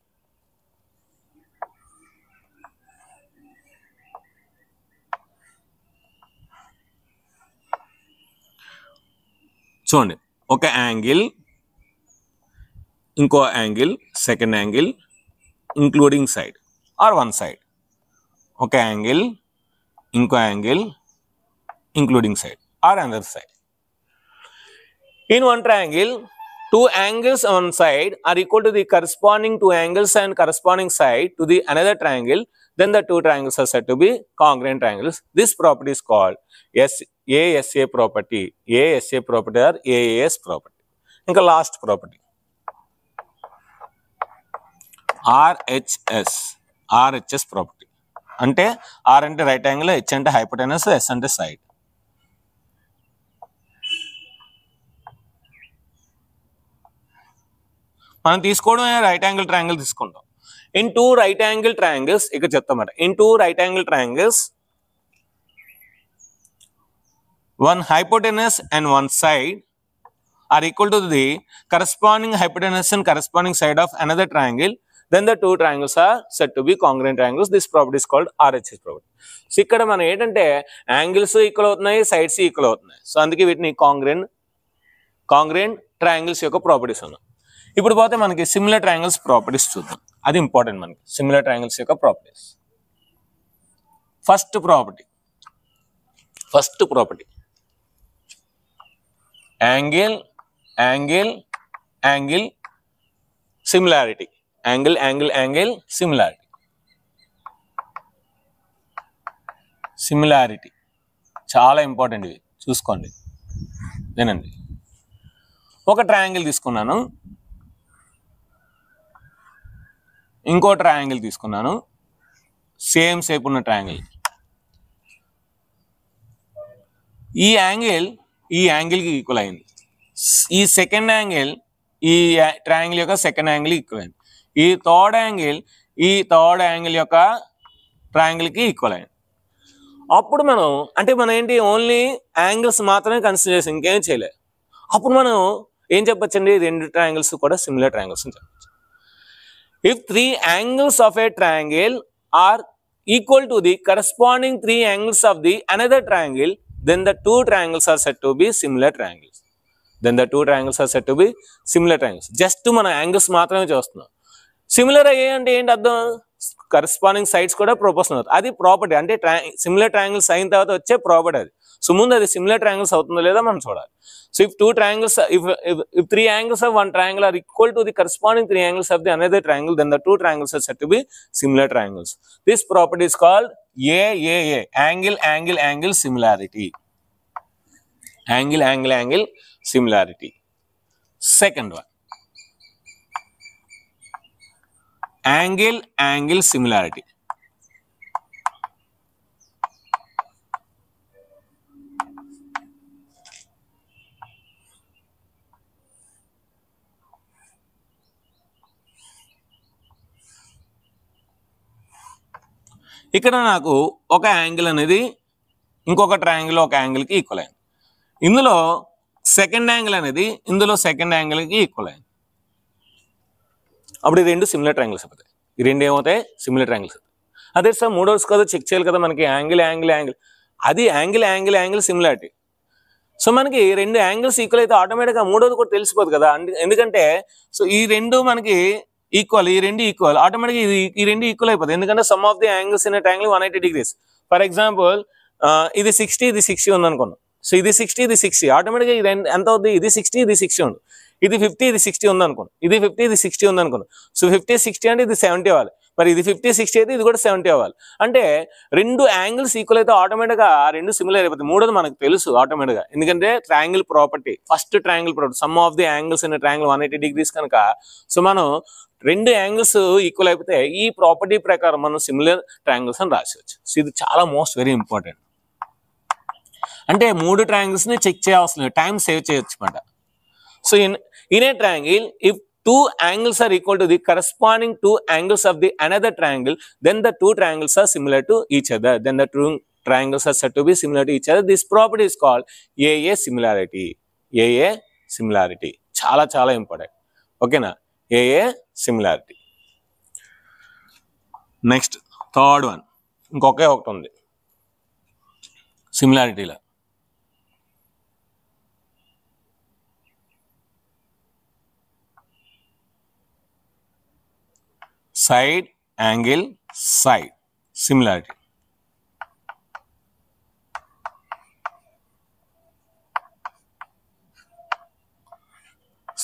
A: చూడండి, ఒక యాంగిల్, ఇంకో angle, second angle, including side or one side. ఒక యాంగిల్, ఇంకో angle, including side or another side. In one triangle, two angles on one side are equal to the corresponding two angles and corresponding side to the another triangle, then the two triangles are said to be congruent triangles. This property is called ASA property, ASA property or AAS property. Inka last property RHS property. అంటే R అంటే right angle, H అంటే hypotenuse, S అంటే side. మనం తీసుకోవడం right angle triangle తీసుకుంటాం. In two right angle triangles ఇక్కడ చెప్తామాట. In two right angle triangles, one hypotenuse and one side are equal to the corresponding hypotenuse and corresponding side of another triangle, then the two triangles are said to be congruent triangles. This property is called RHS property. So ఇక్కడ మనం ఏంటంటే angles equal అవుతున్నాయి, sides equal అవుతున్నాయి. So అందుకే వీటిని congruent triangles యొక్క properties ఉన్నాయి. ఇప్పుడు పోతే మనకి సిమిలర్ ట్రయాంగిల్స్ ప్రాపర్టీస్ చూద్దాం. అది ఇంపార్టెంట్ మనకి, సిమిలర్ ట్రయాంగిల్స్ యొక్క properties. First property angle similarity. Angle similarity చాలా ఇంపార్టెంట్, ఇవి చూసుకోండి. నేనండి ఒక ట్రయాంగిల్ తీసుకున్నాను, ఇంకో ట్రయాంగిల్ తీసుకున్నాను, సేమ్ షేప్ ఉన్న ట్రయాంగిల్. ఈ యాంగిల్కి ఈక్వల్ అయింది. ఈ సెకండ్ యాంగిల్ ఈ ట్రయాంగిల్ యొక్క సెకండ్ యాంగిల్ ఈక్వల్ అయింది. ఈ థర్డ్ యాంగిల్ యొక్క ట్రయాంగిల్కి ఈక్వల్ అయింది. అప్పుడు మనం ఏంటి, ఓన్లీ యాంగిల్స్ మాత్రమే కన్సిడర్ చేసి ఇంకేం చేయలేదు. అప్పుడు మనం ఏం చెప్పచ్చండి, రెండు ట్రయాంగిల్స్ కూడా సిమిలర్ ట్రయాంగిల్స్ అని చెప్పచ్చు. If three angles of a triangle are equal to the corresponding three angles of the another triangle, then the two triangles are said to be similar triangles. Just మన angles మాత్రమే చూస్తున్నాం. Similar అయ్యే అంటే ఏంటి అర్థం, corresponding sides కూడా proportional అవుతుంది. అది ప్రాపర్టీ, అంటే సిమిలర్ ట్రయాంగిల్స్ అయిన తర్వాత వచ్చే ప్రాపర్టీ అది. సో ముందు అది సిమిలర్ ట్రయాంగిల్స్ అవుతుందో లేదా మనం చూడాలి. So if three angles of one triangle are equal to the corresponding three angles of the another triangle, then the two triangles are said to be similar triangles. This property is called AAA, angle similarity. Angle similarity. Second one, angle similarity. ఇక్కడ నాకు ఒక angle అనేది ఇంకొక triangle ఒక యాంగిల్కి equal అయింది. ఇందులో second angle అనేది second యాంగిల్కి equal అయింది. అప్పుడు ఈ రెండు సిమిలర్ ట్రయాంగిల్స్ అవుతాయి. ఈ రెండు ఏమవుతాయి, సిమిలర్ ట్రయాంగిల్స్ అవుతాయి. అదే సార్ మూడోస్ కదా చెక్ చేయాలి కదా మనకి, యాంగిల్ అది యాంగిల్ సిమిలారిటీ. సో మనకి రెండు యాంగిల్స్ ఈక్వల్ అయితే ఆటోమేటిక్గా మూడోది కూడా తెలిసిపోదు కదా. ఎందుకంటే సో ఈ రెండు మనకి ఈక్వల్, ఈ రెండు ఈక్వల్, ఆటోమేటిక్గా ఈ రెండు ఈక్వల్ అయిపోతుంది. ఎందుకంటే some of the angles in triangle 180 degrees. For example ఇది 60 ఇది 60 ఉంది అనుకున్నాం. సో ఇది 60 ఇది 60, ఆటోమేటిక్గా ఇది ఎంత అవుతుంది, ఇది 60 ఇది 60 ఉంది. ఇది 50 ఇది 60 ఉంది అనుకోండి, ఇది 50 ఇది 60 ఉంది అనుకోండి. సో 50 60 అంటే ఇది 70 అవ్వాలి. మరి ఇది 50 60 అయితే ఇది కూడా 70 అవ్వాలి. అంటే రెండు యాంగిల్స్ ఈక్వల్ అయితే ఆటోమేటిక్గా ఆ రెండు సిమిలర్ అయిపోతాయి. మూడోది మనకు తెలుసు ఆటోమేటిక్గా, ఎందుకంటే triangle property, first triangle property some of the angles in triangle 180 degrees కనుక, సో మనం రెండు యాంగిల్స్ ఈక్వల్ అయిపోతే ఈ ప్రాపర్టీ ప్రకారం మనం సిమిలర్ ట్రయాంగిల్స్ అని రాసేవచ్చు. సో ఇది చాలా మోస్ట్ వెరీ ఇంపార్టెంట్. అంటే మూడు ట్రయాంగిల్స్ ని చెక్ చేయాల్సిన లేదు, టైం సేవ్ చేయొచ్చు అన్నమాట. So in a triangle if two angles are equal to the corresponding two angles of the another triangle, then the two triangles are similar to each other. Then the two triangles are said to be similar to each other. This property is called AA similarity. AA similarity చాలా చాలా important. ఓకేనా, AA similarity. Next third one, ఇంకొకే ఒకటి ఉంది సిమిలారిటీలో. Side angle side similarity.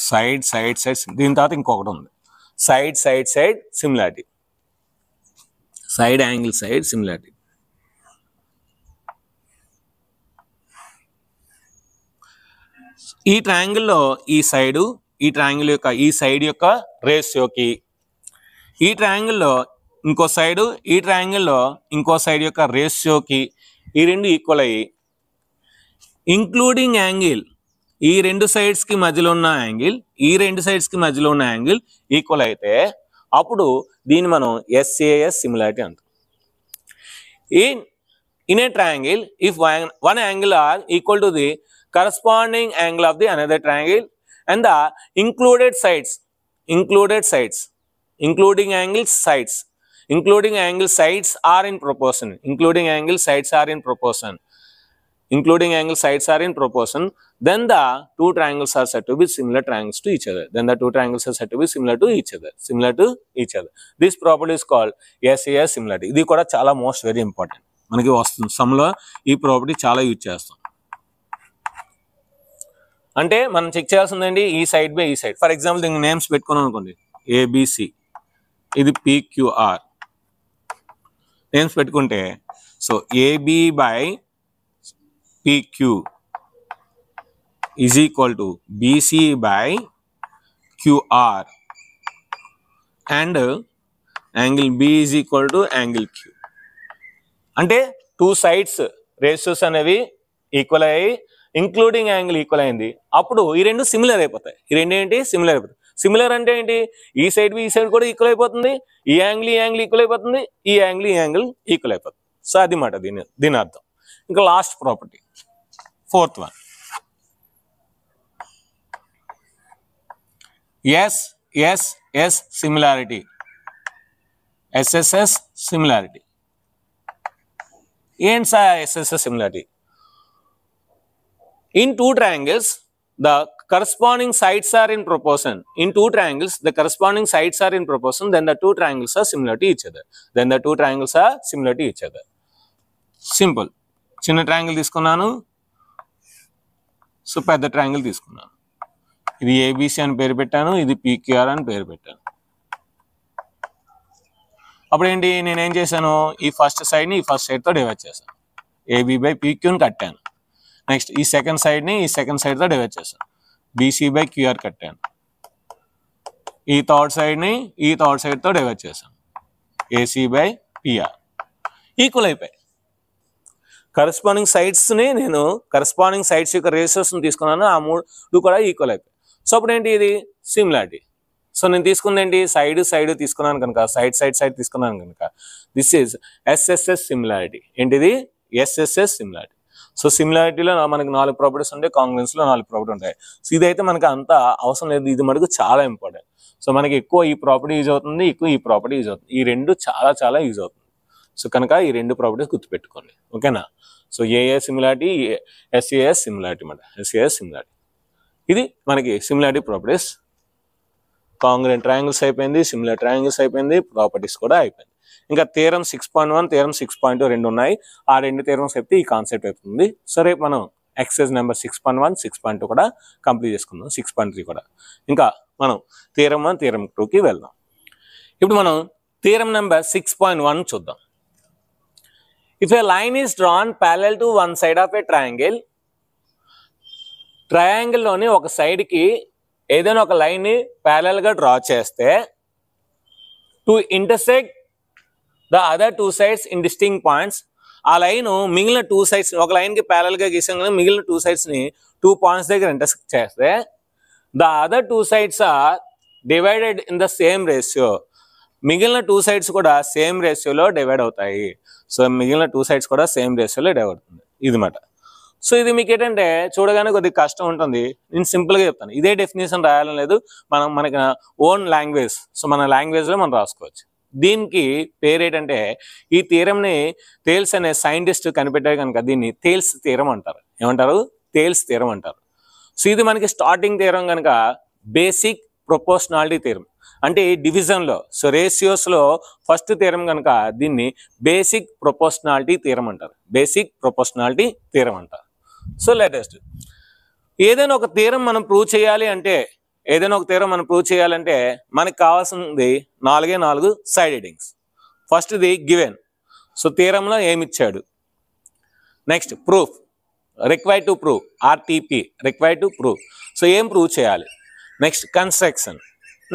A: Side దీని తర్వాత ఇంకొకటి ఉంది, side similarity. Side angle side similarity. ఈ ట్రయాంగిల్లో ఈ ట్రయాంగిల్ యొక్క ఈ సైడ్ యొక్క రేషియోకి, ఈ ట్రయాంగిల్లో ఇంకో సైడు, ఈ ట్రయాంగిల్లో ఇంకో సైడ్ యొక్క రేషియోకి ఈ రెండు ఈక్వల్ అయ్యి, ఇంక్లూడింగ్ యాంగిల్ ఈ రెండు సైడ్స్కి మధ్యలో ఉన్న యాంగిల్, ఈ రెండు సైడ్స్కి మధ్యలో ఉన్న యాంగిల్ ఈక్వల్ అయితే అప్పుడు దీన్ని మనం SAS సిమిలారిటీ అంటాం. In a triangle if one angle are equal to the corresponding angle of the another triangle and the including angle sides are in proportion. Then the two triangles are said to be similar triangles to each other. Similar to each other. This property is called SAS similarity. ఇది కూడా చాలా most very important, మనకి వస్తుంది some లో ఈ property చాలా use చేస్తాం. అంటే మనం చెక్ చేయాల్సిందండి ఈ సైడ్ బై ఈ సైడ్. ఫర్ ఎగ్జాంపుల్ దీనికి నేమ్స్ పెట్టుకున్నాం అనుకోండి, ABC, ఇది PQR నేమ్స్ పెట్టుకుంటే, so AB by PQ is equal to BC by QR and angle B is equal to angle Q. అంటే టూ సైడ్స్ రేషియోస్ అనేవి equal అయ్యి including angle equal అయింది, అప్పుడు ఈ రెండు సిమిలర్ అయిపోతాయి. ఈ రెండు ఏంటి సిమిలర్ అయిపోతాయి. సిమిలర్ అంటే ఏంటి, ఈ సైడ్ కూడా ఈక్వల్ అయిపోతుంది, ఈ యాంగిల్ ఈక్వల్ అయిపోతుంది, ఈ యాంగిల్ ఈక్వల్ అయిపోతుంది. సో అది మాట దీని అర్థం. ఇంకా last property fourth one, SSS similarity. SSS similarity ఏంటి sir SSS similarity? In two triangles, the corresponding sides are in proportion. Then the two triangles are similar to each other. Simple. చిన్న triangle తీసుకున్నాను, so పెద్ద triangle తీసుకున్నాను. ఇది ABC అని పేరు పెట్టాను, ఇది PQR అని పేరు పెట్టాను. అప్పుడు ఏంటి, నేనేం చేశాను, ఈ ఫస్ట్ సైడ్ని ఈ ఫస్ట్ సైడ్తో డివైడ్ చేశాను, AB బై PQని కట్టాను. నెక్స్ట్ ఈ సెకండ్ సైడ్ని ఈ సెకండ్ సైడ్తో డివైడ్ చేశాను, BC బై QR కట్టాను. ఈ థర్డ్ సైడ్ని ఈ థర్డ్ సైడ్తో డివైడ్ చేశాను, AC బై PR. ఈక్వల్ అయిపోయాయి. కరస్పాండింగ్ సైడ్స్ని నేను కరస్పాండింగ్ సైడ్స్ యొక్క రేషియోస్ని తీసుకున్నాను, ఆ మూడు కూడా ఈక్వల్ అయిపోయాయి. సో అప్పుడు ఏంటి, ఇది సిమిలారిటీ. సో నేను తీసుకుంది ఏంటి, సైడ్ తీసుకున్నాను కనుక, సైడ్ తీసుకున్నాను కనుక దిస్ ఈజ్ SSS సిమిలారిటీ. ఏంటిది, SSS సిమిలారిటీ. సో సిమిలారిటీలో మనకి 4 ప్రాపర్టీస్ ఉంటాయి, కాంగ్రుయెన్స్లో 4 ప్రాపర్టీ ఉంటాయి. సో ఇదైతే మనకి అంత అవసరం లేదు, ఇది మనకు చాలా ఇంపార్టెంట్. సో మనకి ఎక్కువ ఈ ప్రాపర్టీ యూజ్ అవుతుంది, ఎక్కువ ఈ ప్రాపర్టీ యూజ్ అవుతుంది, ఈ రెండు చాలా యూజ్ అవుతుంది. సో కనుక ఈ రెండు ప్రాపర్టీస్ గుర్తుపెట్టుకోండి, ఓకేనా. So AA similarity, SAS similarity అన్నమాట. SAS సిమిలారిటీ ఇది మనకి సిమిలారిటీ ప్రాపర్టీస్. కాంగ్రుయెంట్ ట్రయాంగిల్స్ అయిపోయింది, సిమిలర్ ట్రయాంగిల్స్ అయిపోయింది, ప్రాపర్టీస్ కూడా అయిపోయింది. ఇంకా థియరం 6.1, థియరం 6.2 రెండు ఉన్నాయి. ఆ రెండు థియరమ్స్ చెప్తే ఈ కాన్సెప్ట్ అవుతుంది. సరే, మనం ఎక్సర్సైజ్ నెంబర్ 6.1, 6.2 కూడా కంప్లీట్ చేసుకుందాం, 6.3 కూడా. ఇంకా మనం థియరం 1, థియరం 2కి వెళ్దాం. ఇప్పుడు మనం థియరం నెంబర్ 6.1 చూద్దాం. If a line is drawn parallel to one side of a triangle, ట్రయాంగిల్లోని ఒక సైడ్కి ఏదైనా ఒక లైన్ని ప్యారలల్గా డ్రా చేస్తే to intersect the other two sides in distinct points, ఆ లైన్ మిగిలిన టూ సైడ్స్, ఒక లైన్కి ప్యారలల్గా గీసాం కదా, మిగిలిన టూ సైడ్స్ని 2 పాయింట్స్ దగ్గర ఇంటర్సెక్ట్ చేస్తే the other two sides are divided in the same ratio, మిగిలిన టూ సైడ్స్ కూడా సేమ్ రేషియోలో డివైడ్ అవుతాయి. సో మిగిలిన టూ సైడ్స్ కూడా సేమ్ రేషియోలో డివైడ్ అవుతుంది ఇది మాట. సో ఇది మీకు ఏంటంటే చూడగానే కొద్దిగా కష్టం ఉంటుంది, నేను సింపుల్గా చెప్తాను. ఇదే డెఫినేషన్ రాయాలని లేదు, మనకి ఓన్ లాంగ్వేజ్, సో మన లాంగ్వేజ్లో మనం రాసుకోవచ్చు. దీనికి పేరు ఏంటంటే, ఈ థియరంని థేల్స్ అనే సైంటిస్ట్ కనిపెట్టారు కనుక దీన్ని థేల్స్ థియరం అంటారు. ఏమంటారు? థేల్స్ థియరం అంటారు. సో ఇది మనకి స్టార్టింగ్ థియరం కనుక బేసిక్ ప్రొపోర్షనాలిటీ థియరం, అంటే డివిజన్లో, సో రేషియోస్లో ఫస్ట్ థియరం కనుక దీన్ని బేసిక్ ప్రొపోర్షనాలిటీ థియరం అంటారు. బేసిక్ ప్రొపోర్షనాలిటీ థియరం అంటారు. సో లేటెస్ట్ ఏదైనా ఒక థియరం మనం ప్రూవ్ చేయాలి అంటే, మనకి కావాల్సింది 4 సైడ్ హెడ్డింగ్స్. ఫస్ట్ది గివెన్, సో థియరంలో ఏమి ఇచ్చాడు. Next proof, required to prove, RTP, required to prove, so ఏం ప్రూవ్ చేయాలి. Next construction,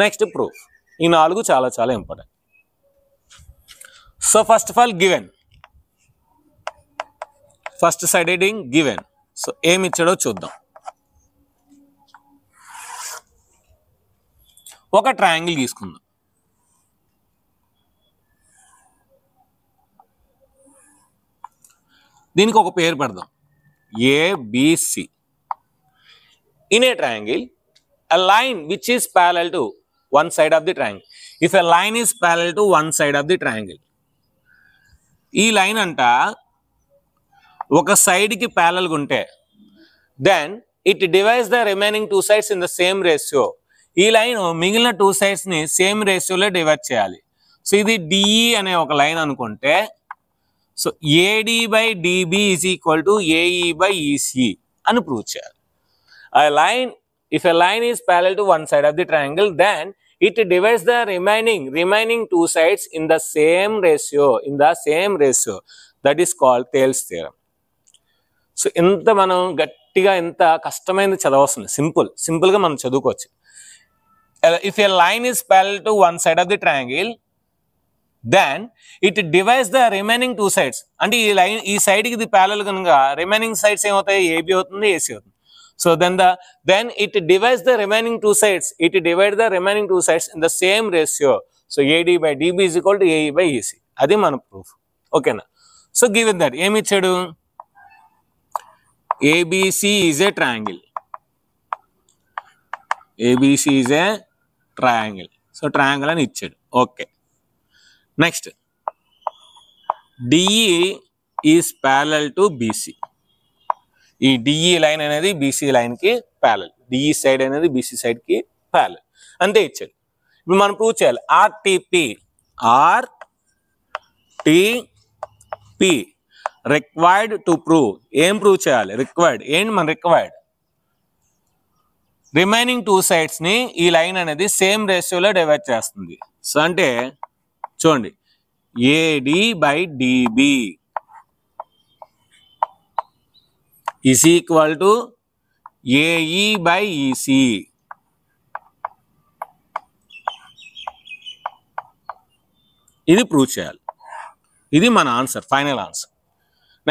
A: next proof. ఈ 4 చాలా చాలా important. So first of all given, first side heading given. So ఏమి ఇచ్చాడో చూద్దాం. ఒక ట్రయాంగిల్ తీసుకుందాం. దీనికి ఒక పేరు పెడదాం, ABC. In a triangle a line which is parallel to one side of the triangle. If a line is parallel to one side of the triangle, ఈ లైన్ అంట ఒక సైడ్కి ప్యారలల్గా ఉంటే then it divides the remaining two sides in the same ratio. ఈ line మిగిలిన two సైడ్స్ని same రేషియోలో డివైడ్ చేయాలి. సో ఇది డిఈ అనే ఒక లైన్ అనుకుంటే, so AD by DB is equal to AE by EC అని ప్రూవ్ చేయాలి. If a line is parallel to one side of the triangle, then it divides the remaining two sides in the same ratio. That is called Thales theorem. So ఇంత మనం గట్టిగా ఇంత కష్టమైనది చదవస్తుంది, సింపుల్గా మనం చదువుకోవచ్చు. If a line is parallel to one side of the triangle, then it divides the remaining two sides. అంటే ఈ సైడ్కి ఇది ప్యారలల్ కనుక రిమైనింగ్ సైడ్స్ ఏమవుతాయి, ఏబి అవుతుంది, ఏసీ అవుతుంది. So then it divides the remaining two sides. It divides the remaining two sides in the same ratio. So AD by DB is equal to AE by EC. అది మన proof. ఓకేనా? So given that ఏమి ఇచ్చాడు, ABC is a triangle. ABC is a triangle. So triangle అని ఇచ్చాడు. Okay. Next DE is parallel to BC. ఈ DE line అనేది BC లైన్కి ప్యారలల్, డిఈ సైడ్ అనేది బీసీ సైడ్కి ప్యారలల్, అంతే ఇచ్చాడు. ఇప్పుడు మనం ప్రూవ్ చేయాలి. RTP required to prove. ఏం ప్రూవ్ చేయాలి? రిక్వైర్డ్. ఏంటి మన రిక్వైర్డ్? రిమైనింగ్ టూ సైడ్స్ని ఈ లైన్ అనేది సేమ్ రేషియోలో డివైడ్ చేస్తుంది. సో అంటే చూడండి, AD by dB is equal to AE by EC. ఇది ప్రూవ్ చేయాలి. ఇది మన answer, final answer.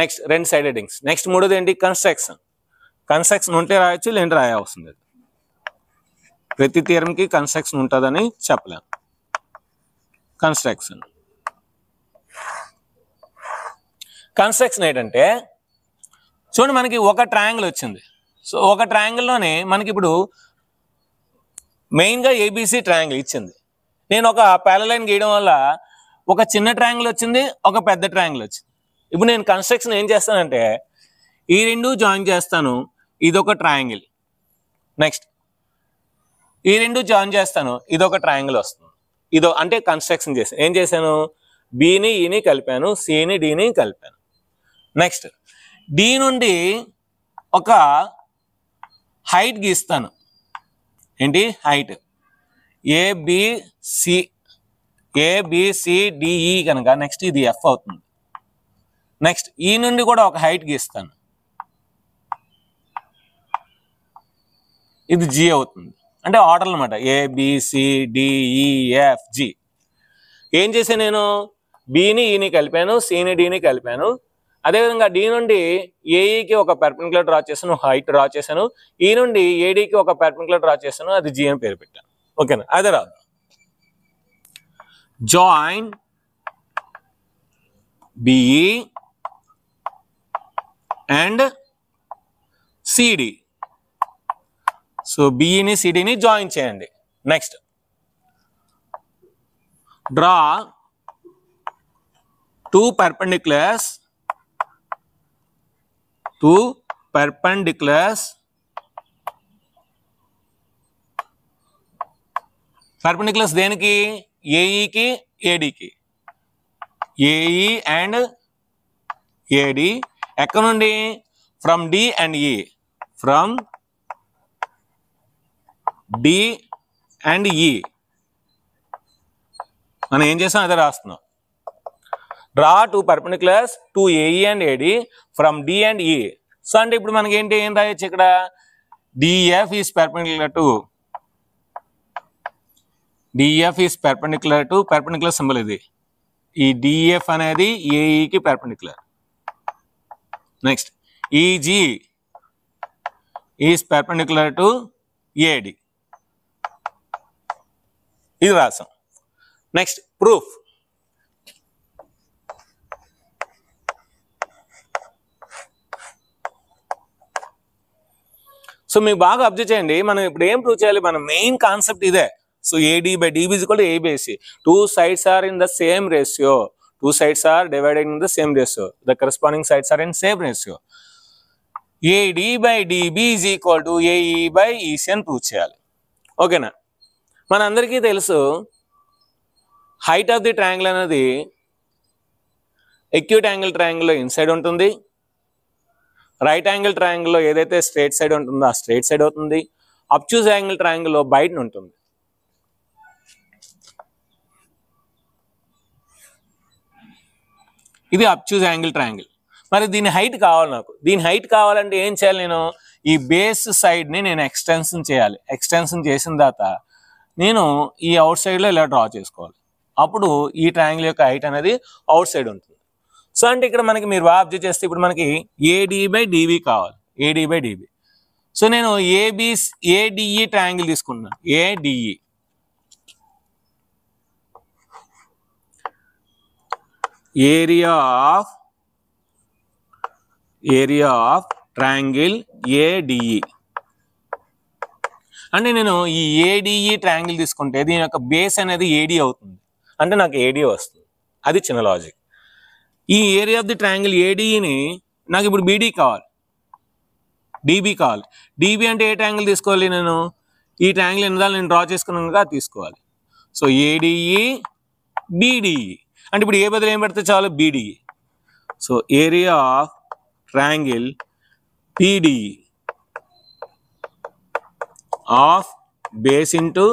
A: Next 2 side headings. Next మూడోది ఏంటి? కన్స్ట్రక్షన్ ఉంటే రాయొచ్చు, లేదంటే రాయవలసిన లేదు. ప్రతి థియరంకి కన్స్ట్రక్షన్ ఉంటుందని చెప్పలేము. కన్స్ట్రక్షన్ ఏంటంటే, చూడండి మనకి ఒక ట్రయాంగిల్ వచ్చింది. సో ఒక ట్రయాంగిల్లోనే మనకి ఇప్పుడు మెయిన్గా ఏబిసి ట్రయాంగిల్ ఇచ్చింది. నేను ఒక ప్యారలల్ లైన్ గీయడం వల్ల ఒక చిన్న ట్రయాంగిల్ వచ్చింది, ఒక పెద్ద ట్రయాంగిల్ వచ్చింది. ఇప్పుడు నేను కన్స్ట్రక్షన్ ఏం చేస్తానంటే, ఈ రెండు జాయిన్ చేస్తాను, ఇదొక ట్రయాంగిల్. నెక్స్ట్ ఈ రెండు జాయిన్ చేస్తాను, ఇదొక ట్రయాంగిల్ వస్తుంది. అంటే కన్స్ట్రక్షన్ చేశాను. ఏం చేశాను? బిని ఈని కలిపాను, సిని డిని కలిపాను. నెక్స్ట్ డి నుండి ఒక హైట్ గీస్తాను. ఏంటి? హైట్ ఏబిసి ABCDE కనుక నెక్స్ట్ ఇది F అవుతుంది. నెక్స్ట్ ఈ నుండి కూడా ఒక హైట్ గీస్తాను, ఇది G అవుతుంది. అంటే ఆర్డర్ అనమాట, ABCDEFG. ఏం చేశాను నేను, బిని ఈని కలిపాను, సిని డిని కలిపాను. అదేవిధంగా డి నుండి ఏఈకి ఒక పర్పెండిక్యులర్ డ్రా చేశాను, హైట్ డ్రా చేశాను. ఈ నుండి ఏడీకి ఒక పర్పెండిక్యులర్ డ్రా చేశాను, అది జి అని పేరు పెట్టాను. ఓకేనా, అదే రాదు. Join BE and CD. So బిఈని సిడిని జాయిన్ చేయండి. నెక్స్ట్ డ్రా two perpendiculars దేనికి, ఏఈకి ఏడికి, ఏఈ అండ్ ఏడి. ఎక్కడ నుండి, from D and E, from D and E. మనం ఏం చేస్తాం అదే రాస్తున్నాం. Draw two perpendiculars to AE and AD from D and E. So అంటే ఇప్పుడు మనకి ఏంటి, ఏం రాయొచ్చు ఇక్కడ, DF is perpendicular to perpendicular symbol ఇది. ఈ డిఎఫ్ అనేది ఏఈకి perpendicular. Next EG is perpendicular to AD. ఇది రాసాం. Next proof. సో మీకు బాగా అబ్జర్వ్ చేయండి, మనం ఇప్పుడు ఏం ప్రూవ్ చేయాలి, మన మెయిన్ కాన్సెప్ట్ ఇదే. So AD by DB is equal to A by C. Two sides are in the same ratio. Two sides are divided in the same ratio. The corresponding sides are in same ratio. AD by DB is equal to AE by EC అని prove చేయాలి. ఓకేనా, మనందరికీ తెలుసు height of the triangle అనేది acute angle ట్రయాంగిల్లో inside ఉంటుంది, right angle ట్రయాంగిల్లో ఏదైతే straight side ఉంటుందో ఆ స్ట్రైట్ సైడ్ అవుతుంది, అబ్ట్యూజ్ యాంగిల్ ట్రయాంగిల్లో బయట ఉంటుంది. ఇది అబ్ట్యూజ్ యాంగిల్ ట్రయాంగిల్. మరి దీని హైట్ కావాలి నాకు. దీని హైట్ కావాలంటే ఏం చేయాలి, నేను ఈ బేస్ సైడ్ని నేను ఎక్స్టెన్షన్ చేయాలి. ఎక్స్టెన్షన్ చేసిన తర్వాత నేను ఈ అవుట్ సైడ్లో ఇలా డ్రా చేసుకోవాలి. అప్పుడు ఈ ట్రయాంగిల్ యొక్క హైట్ అనేది అవుట్ సైడ్ ఉంటుంది. సో అంటే ఇక్కడ మనకి మీరు బాగా అబ్జర్వ్ చేస్తే ఇప్పుడు మనకి ఏడి బై డిబి కావాలి, ఏడి బై డిబి. సో నేను ఏడిఈ ట్రయాంగిల్ తీసుకుంటున్నాను, ADE. Area of triangle ADE. అంటే నేను ఈ ఏడిఈ ట్రయాంగిల్ తీసుకుంటే దీని యొక్క బేస్ అనేది ఏడి అవుతుంది, అంటే నాకు ఏడి వస్తుంది. అది చిన్న లాజిక్. ఈ ఏరియా ఆఫ్ ది ట్రయాంగిల్ ఏడిఈని నాకు ఇప్పుడు బీడీ కావాలి, డిబి కావాలి. డిబి అంటే ఏ ట్రయాంగిల్ తీసుకోవాలి, నేను ఈ ట్రయాంగిల్ ఎన్నిదాలు నేను డ్రా చేసుకున్నాక తీసుకోవాలి. సో ఏడిఈ బీడిఈ అంటే ఇప్పుడు ఏ బదులు ఏం పెడితే చాలు, BDE. So area of triangle PDE of base into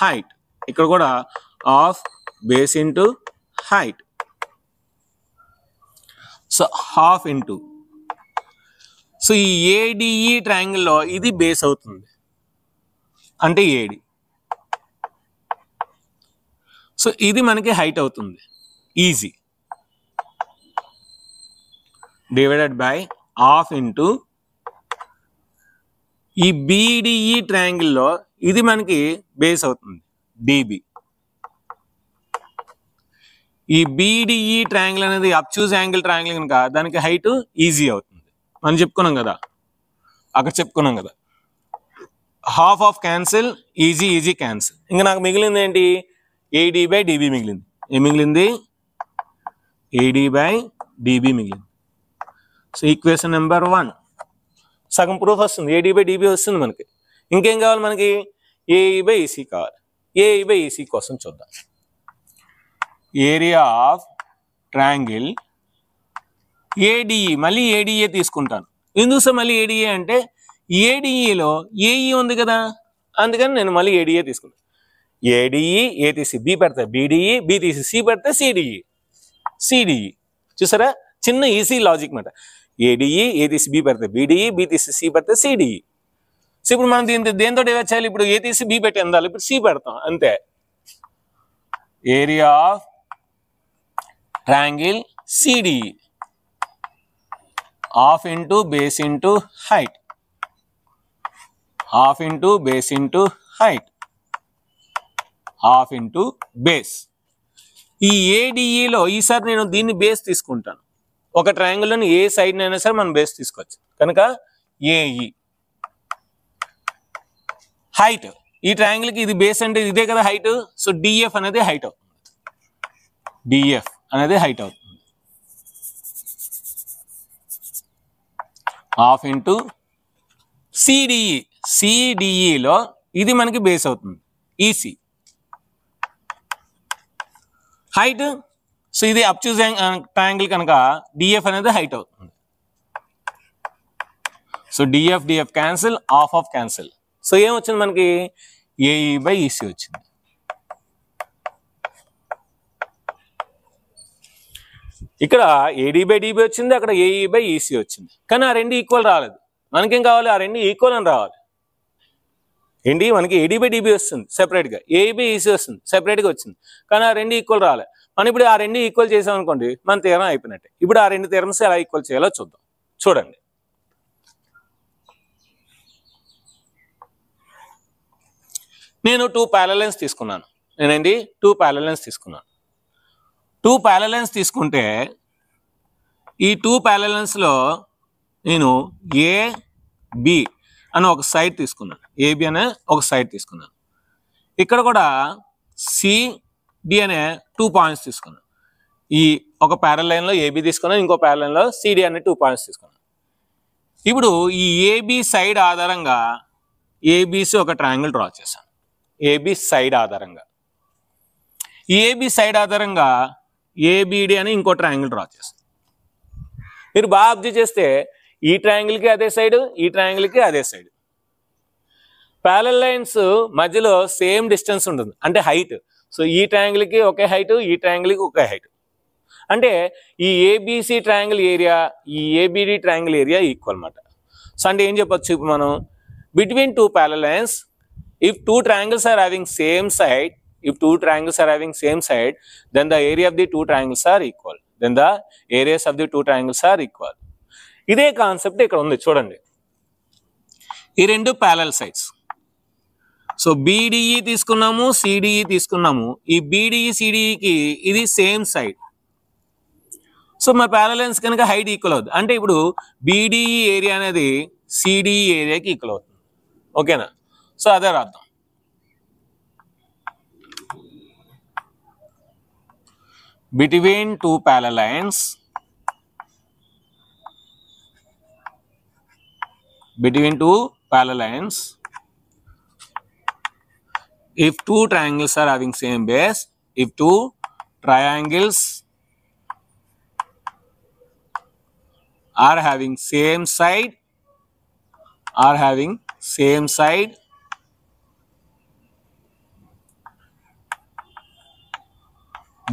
A: height. ఇక్కడ కూడా of base into height. So half into. So ఈ ఏడిఈ ట్రయాంగిల్లో ఇది బేస్ అవుతుంది అంటే ఏడి. సో ఇది మనకి హైట్ అవుతుంది, easy. Divided by half into ఈ బీడిఈ ట్రయాంగిల్లో ఇది మనకి బేస్ అవుతుంది, డిబి. ఈ బీడిఈ ట్రయాంగిల్ అనేది అబ్ట్యూజ్ యాంగిల్ ట్రయాంగిల్ కనుక దానికి హైట్ ఈజీ అవుతుంది. మనం చెప్పుకున్నాం కదా, అక్కడ చెప్పుకున్నాం కదా, half of cancel, easy easy cancel. ఇంకా నాకు మిగిలింది ఏంటి, ఏడి బై డిబి మిగిలింది. ఏం మిగిలింది, ఏడి బై డిబి మిగిలింది. సో ఈక్వేషన్ నెంబర్ 1 సగం ప్రూఫ్ వస్తుంది, ఏడి బై డిబి వస్తుంది మనకి. ఇంకేం కావాలి మనకి, ఏఈ బై ఈసీ కావాలి. ఏఈ బై ఈసీ కోసం చూద్దాం. ఏరియా ఆఫ్ ట్రయాంగిల్ ఏడిఈ, మళ్ళీ ఏడిఏ తీసుకుంటాను. ఎందుకు సార్ మళ్ళీ ఏడిఏ అంటే ఏడిఈలో ఏఈ ఉంది కదా, అందుకని నేను మళ్ళీ ఏడిఏ తీసుకుంటాను. ఏడిఈ ఏ తీసి బి పెడితే బీడిఈ బి తీసి సి పెడితే సిడిఈ సిడిఈ. చూసారా, చిన్న ఈజీ లాజిక్ మాట. ఏడిఈ ఏ తీసి బి పెడితే బీడిఈ బి తీసి సి పెడితే సిడిఈ. సో ఇప్పుడు మనం దేంతో డివైడ్ చేయాలి? ఇప్పుడు ఏ తీసి బి పెట్టి ఎందాలి, ఇప్పుడు సి పెడతాం అంతే. Area of triangle CDE half into base into height, half into base into height, half into base. ఈ ఏడిఈలో ఈసారి నేను దీన్ని బేస్ తీసుకుంటాను. ఒక ట్రయాంగిల్లోని ఏ సైడ్ అయినా సరే మనం బేస్ తీసుకోవచ్చు కనుక ఏఈ. హైట్, ఈ ట్రయాంగిల్కి ఇది బేస్ అంటే ఇదే కదా హైట్. సో డిఎఫ్ అనేది హైట్ అవుతుంది, డిఎఫ్ అనేది హైట్ అవుతుంది. హాఫ్ ఇంటూ సిడిఈ, సిడిఈలో ఇది మనకి బేస్ అవుతుంది ఈసీ. హైట్, సో ఇది అబ్ట్యూజ్ ట్రయాంగిల్ కనుక డిఎఫ్ అనేది హైట్ అవుతుంది. So DF DF cancel, half of cancel. So ఏమొచ్చింది మనకి? ఏఈ బై ఈసీ వచ్చింది. ఇక్కడ ఏడీ బై డిబి వచ్చింది, అక్కడ ఏఈ బై ఈసీ వచ్చింది. కానీ ఆ రెండు ఈక్వల్ రాలేదు. మనకేం కావాలి? ఆ రెండు ఈక్వల్ అని రావాలి. ఏంటి, మనకి ఏడీ బై డిబి వస్తుంది సెపరేట్గా, ఏఈ బై ఈసీ వస్తుంది సెపరేట్గా వచ్చింది. కానీ ఆ రెండు ఈక్వల్ రాలే. మనం ఇప్పుడు ఆ రెండు ఈక్వల్ చేసాం అనుకోండి, మన థీరం అయిపోయినట్టే. ఇప్పుడు ఆ రెండు థీరమ్స్ ఎలా ఈక్వల్ చేయాలో చూద్దాం. చూడండి, నేను 2 ప్యారలల్ లైన్స్ తీసుకున్నాను. నేనేంటి 2 ప్యారలల్ లైన్స్ తీసుకున్నాను. 2 ప్యారలల్ లైన్స్ తీసుకుంటే ఈ 2 ప్యారలల్ లైన్స్లో నేను ఏబి అని ఒక సైడ్ తీసుకున్నాను, ఏబి అనే ఒక సైడ్ తీసుకున్నాను. ఇక్కడ కూడా సిడి అనే 2 పాయింట్స్ తీసుకున్నాను. ఈ ఒక ప్యారలల్ లైన్లో ఏబి తీసుకున్నాను, ఇంకో ప్యారలల్ లైన్లో సిడి అనే 2 పాయింట్స్ తీసుకున్నాను. ఇప్పుడు ఈ ఏబి సైడ్ ఆధారంగా ఏబిసి ఒక ట్రయాంగిల్ డ్రా చేశాను. ఏబి సైడ్ ఆధారంగా, ఈ ఏబి సైడ్ ఆధారంగా ఏబిడి అని ఇంకో ట్రయాంగిల్ డ్రా చేస్తాను. మీరు బాగా అబ్జర్వ్ చేస్తే ఈ ట్రయాంగిల్కి అదే సైడ్, ఈ ట్రయాంగిల్కి అదే సైడ్. ప్యారలల్ లైన్స్ మధ్యలో సేమ్ డిస్టెన్స్ ఉంటుంది, అంటే హైట్. సో ఈ ట్రయాంగిల్కి ఒకే హైట్, ఈ ట్రయాంగిల్కి ఒకే హైట్. అంటే ఈ ఏబిసి ట్రయాంగిల్ ఏరియా, ఈ ఏబిడి ట్రయాంగిల్ ఏరియా ఈక్వల్ అన్నమాట. సో అంటే ఏం చెప్పొచ్చు ఇప్పుడు మనం? Between 2 parallel lines, if 2 triangles are having same side, if 2 triangles are having same side, then the area of the 2 triangles are equal. Then the areas of the 2 triangles are equal. ఇదే concept ఇక్కడ ఉంది చూడండి. ఈ రెండు parallel sides. So BDE తీసుకున్నాము, CDE తీసుకున్నాము. ఈ BDE సిడిఈకి ఇది సేమ్ సైడ్. సో మా ప్యారలల్ లైన్స్ కనుక హైట్ ఈక్వల్ అవుతుంది. అంటే ఇప్పుడు బీడిఈ ఏరియా అనేది సిడిఈ ఏరియాకి ఈక్వల్ అవుతుంది. ఓకేనా? సో అదే రాద్దాం. Between 2 parallel lines, between 2 parallel lines, if 2 triangles are having same base, if 2 triangles are having same side,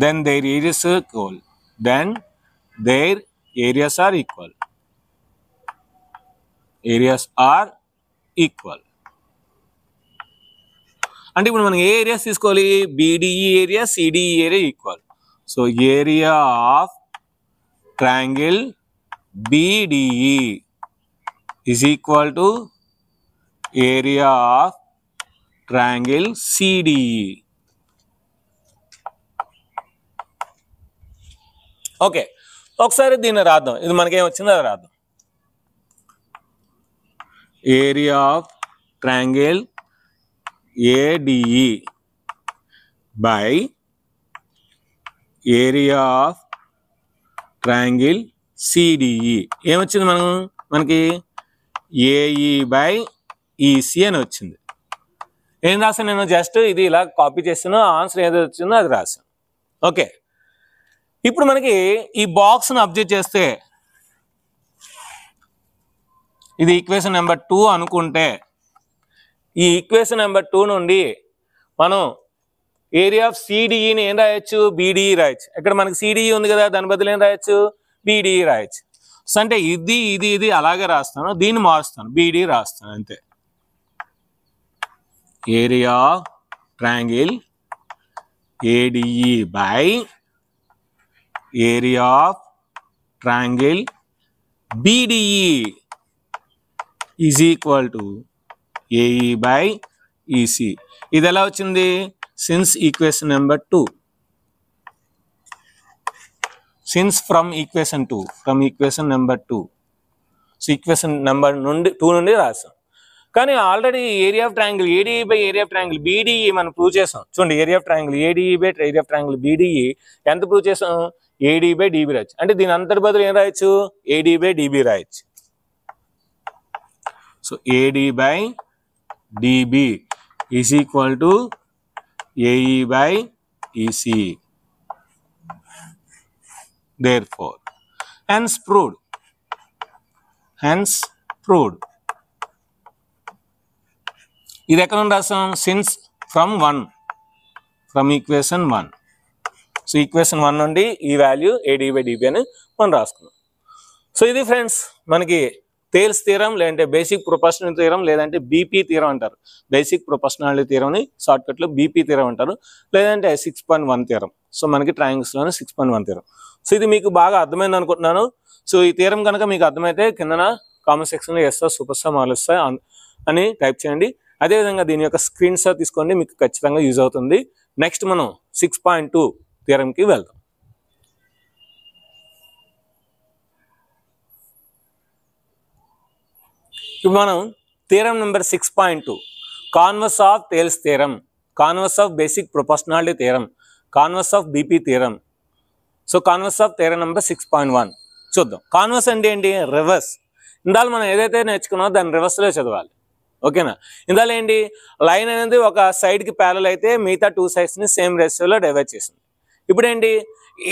A: then their areas are equal. Then their areas are equal. Areas are equal. అంటే ఇప్పుడు మనం ఏ areas తీసుకోవాలి? BDE area, CDE area equal. So area of triangle BDE is equal to area of triangle CDE. Okay, ఒకసారి దీన్ని రాద్దాం. ఇది మనకేం వచ్చిందో అది రాద్దాం. Area of triangle ADE by area of triangle CDE ఏమొచ్చింది మనకి ఏఈ బై ఈసీ అని వచ్చింది. ఏం రాసాను నేను? జస్ట్ ఇది ఇలా కాపీ చేస్తాను, ఆన్సర్ ఏదో వచ్చిందో అది రాసాను. ఓకే, ఇప్పుడు మనకి ఈ బాక్స్ను అబ్జర్వ్ చేస్తే ఇది ఈక్వేషన్ నెంబర్ 2 అనుకుంటే, ఈ ఈక్వేషన్ నెంబర్ 2 నుండి మనం ఏరియా ఆఫ్ సిడిఈని ఏం రాయొచ్చు, బీడిఈ రాయొచ్చు. ఇక్కడ మనకి సిడిఈ ఉంది కదా, దాని బదులు ఏం రాయొచ్చు, బీడిఈ రాయొచ్చు. సో అంటే ఇది అలాగే రాస్తాను, దీన్ని మారుస్తాను, బీడిఈ రాస్తాను అంతే. Area triangle ADE by area of triangle BDE is equal to AE by EC. ఇది ఎలా వచ్చింది, since equation number 2, since from equation 2, from equation number 2. So equation number 2 నుండి రాసాం. కానీ already area of triangle ADE by area of triangle BDE మనం prove చేసాం. చూడండి, area of triangle ADE by area of triangle BDE ఎంత prove చేసాం, AD by dB రాయొచ్చు. అంటే దీని అంతటి బదులు ఏం రాయొచ్చు, ఏడీ బై డిబి రాయొచ్చు. So AD by DB is equal to AE by EC. Therefore, hence proved. ఇది ఎక్కడ నుండి రాసాం, since from 1, from equation 1. So equation 1 నుండి ఈ వాల్యూ ఏడీ బై డిబి అని మనం రాసుకున్నాం. సో ఇది ఫ్రెండ్స్ మనకి థేల్స్ థీరం, లేదంటే బేసిక్ ప్రొపోర్షనాలిటీ థీరం, లేదంటే బీపీ థీరం అంటారు. బేసిక్ ప్రొపోర్షనాలిటీ థీరంని షార్ట్కట్లో బీపీ థీరం అంటారు, లేదంటే 6.1 థీరం. సో మనకి ట్రయాంగిల్స్లోనే 6.1 థీరం. సో ఇది మీకు బాగా అర్థమైంది అనుకుంటున్నాను. సో ఈ థీరం కనుక మీకు అర్థమైతే కిందన కామెంట్ సెక్షన్లో SR super star marvellous star అని టైప్ చేయండి. అదేవిధంగా దీని యొక్క స్క్రీన్ షాట్ తీసుకోండి, మీకు ఖచ్చితంగా యూజ్ అవుతుంది. నెక్స్ట్ మనం 6.2 థీరంకి వెళ్దాం. ఇప్పుడు మనం theorem number 6.2, converse of Thales theorem, converse of basic proportionality theorem, converse of BP theorem. So converse of theorem number 6.1 చూద్దాం. కాన్వర్స్ అంటే ఏంటి, రివర్స్. ఇందాక మనం ఏదైతే నేర్చుకున్నామో దాన్ని రివర్స్లో చదవాలి, ఓకేనా. ఇందాక ఏంటి, లైన్ అనేది ఒక సైడ్కి ప్యారల్ అయితే మిగతా 2 సైడ్స్ని సేమ్ రేషియోలో డివైడ్ చేసింది. ఇప్పుడు ఏంటి,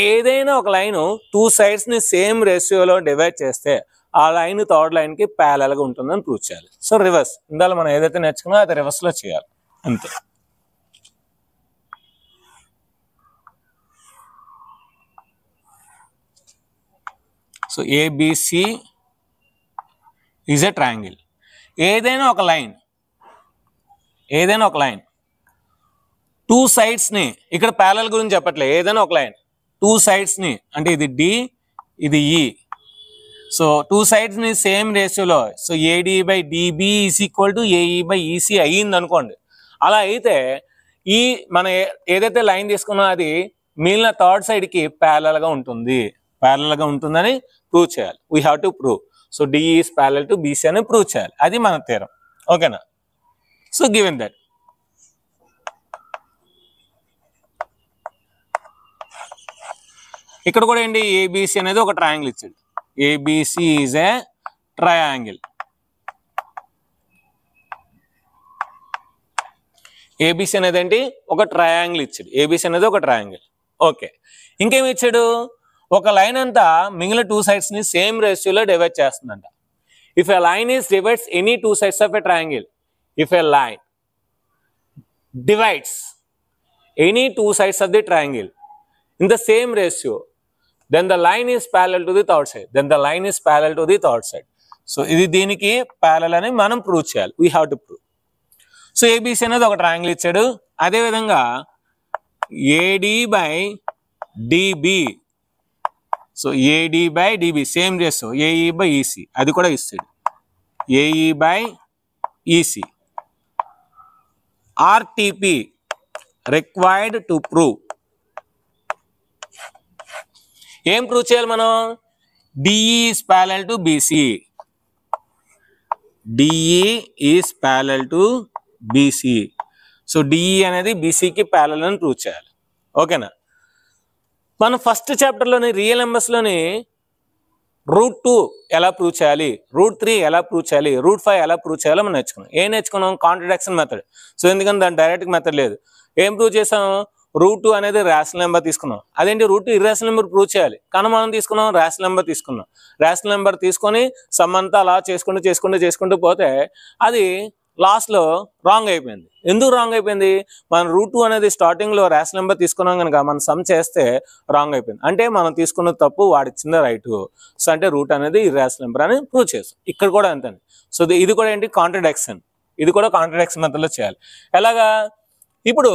A: ఏదైనా ఒక లైన్ 2 సైడ్స్ని సేమ్ రేషియోలో డివైడ్ చేస్తే ఆ లైన్ థర్డ్ లైన్కి ప్యారల్గా ఉంటుందని ప్రూవ్ చేయాలి. సో రివర్స్, ఇందాక మనం ఏదైతే నేర్చుకున్నామో అది రివర్స్లో చేయాలి అంతే. So ABC is a triangle. ఏదైనా ఒక లైన్ 2 సైడ్స్ని, ఇక్కడ ప్యారల్ గురించి చెప్పట్లే, ఏదైనా ఒక లైన్ 2 సైడ్స్ని, అంటే ఇది డి ఇది ఈ, సో 2 సైడ్స్ని సేమ్ రేషియోలో, so AD by DB is equal to AE by EC అయ్యింది అనుకోండి. అలా అయితే ఈ మన ఏదైతే లైన్ తీసుకున్నా అది మిగిలిన థర్డ్ సైడ్కి ప్యారల్గా ఉంటుందని ప్రూవ్ చేయాలి. We have to prove. So DE is parallel to BC అని ప్రూవ్ చేయాలి. అది మన థీరం, ఓకేనా. సో గివెన్ దట్ ఇక్కడ కూడా ఏంటి, ఏబిసి అనేది ఒక ట్రయాంగిల్ ఇచ్చాడు. ABC is a triangle. ABC అనేది ఏంటి, ఒక ట్రయాంగిల్ ఇచ్చాడు. ఏబిసి అనేది ఒక ట్రయాంగిల్, ఓకే. ఇంకేమి ఇచ్చాడు, ఒక లైన్ అంతా మిగిలిన 2 సైడ్స్ని సేమ్ రేషియోలో డివైడ్ చేస్తుందంట. If a line is divides any 2 sides of a triangle, if a line divides any 2 sides of the triangle in the same ratio, then the line is parallel to the third side. So ఇది దీనికి parallel అని మనం prove చేయాలి. We have to prove. So ABC అనేది ఒక triangle ఇచ్చాడు. అదేవిధంగా AD by DB, so AD by DB same ratio, AE by EC అది కూడా ఇస్తాడు. AE by EC. RTP required to prove. ఏం ప్రూవ్ చేయాలి మనం, DE is parallel to BC. DE is parallel to BC. So DE అనేది బీసీకి parallel అని prove చేయాలి, ఓకేనా. మనం ఫస్ట్ చాప్టర్లోని రియల్ నెంబర్స్లోని √2 ఎలా ప్రూవ్ చేయాలి, √3 ఎలా ప్రూవ్ చేయాలి, √5 ఎలా ప్రూవ్ చేయాలో మనం నేర్చుకున్నాం. ఏం నేర్చుకున్నాం, కాంట్రడిక్షన్ మెథడ్. సో ఎందుకంటే దాని డైరెక్ట్ మెథడ్ లేదు. ఏం ప్రూవ్ చేసాం, √2 అనేది రేషనల్ నెంబర్ తీసుకున్నాం. అదేంటి, √2 ఇర్రేషనల్ నెంబర్ ప్రూవ్ చేయాలి, కానీ మనం తీసుకున్నాం రేషనల్ నెంబర్ తీసుకున్నాం. రేషనల్ నెంబర్ తీసుకొని సమ్ అంతా అలా చేసుకుంటూ పోతే అది లాస్ట్లో రాంగ్ అయిపోయింది. ఎందుకు రాంగ్ అయిపోయింది? మనం √2 అనేది స్టార్టింగ్లో ర్యాష్ నెంబర్ తీసుకున్నాం కనుక మనం సమ్ చేస్తే రాంగ్ అయిపోయింది. అంటే మనం తీసుకున్న తప్పు వాడిచ్చింది రైట్. సో అంటే రూట్ అనేది ర్యాష్ నెంబర్ అని ప్రూవ్ చేస్తాం. ఇక్కడ కూడా అంతే. సో ఇది కూడా ఏంటి? కాంట్రడిక్షన్. ఇది కూడా కాంట్రడిక్షన్ మెథడ్లో చేయాలి. ఎలాగా? ఇప్పుడు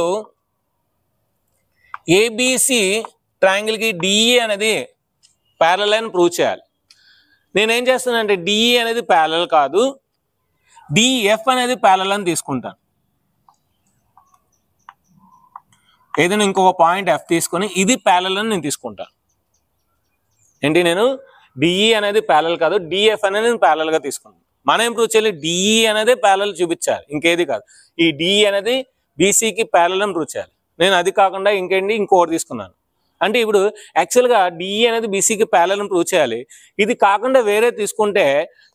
A: ఏబిసి ట్రయాంగిల్కి డిఈ అనేది ప్యారలల్ అని ప్రూవ్ చేయాలి. నేనేం చేస్తానంటే డిఈ అనేది ప్యారలల్ కాదు, డిఎఫ్ అనేది ప్యారలల్ అని తీసుకుంటాను. ఏదైనా ఇంకొక పాయింట్ ఎఫ్ తీసుకొని ఇది ప్యారలల్ అని నేను తీసుకుంటాను. ఏంటి? నేను డిఈ అనేది ప్యారలల్ కాదు, డిఎఫ్ అనేది నేను ప్యారలల్గా తీసుకుంటాను. మనం ఏం ప్రూవ్ చేయాలి? డిఈ అనేది ప్యారలల్ చూపించాలి, ఇంకేది కాదు. ఈ డిఈ అనేది బీసీకి ప్యారలల్ అని ప్రూవ్ చేయాలి. నేను అది కాకుండా ఇంకేంటి ఇంకోటి తీసుకున్నాను. అంటే ఇప్పుడు యాక్చువల్గా డిఈ అనేది బీసీకి ప్యారలల్ అని ప్రూవ్ చేయాలి. ఇది కాకుండా వేరే తీసుకుంటే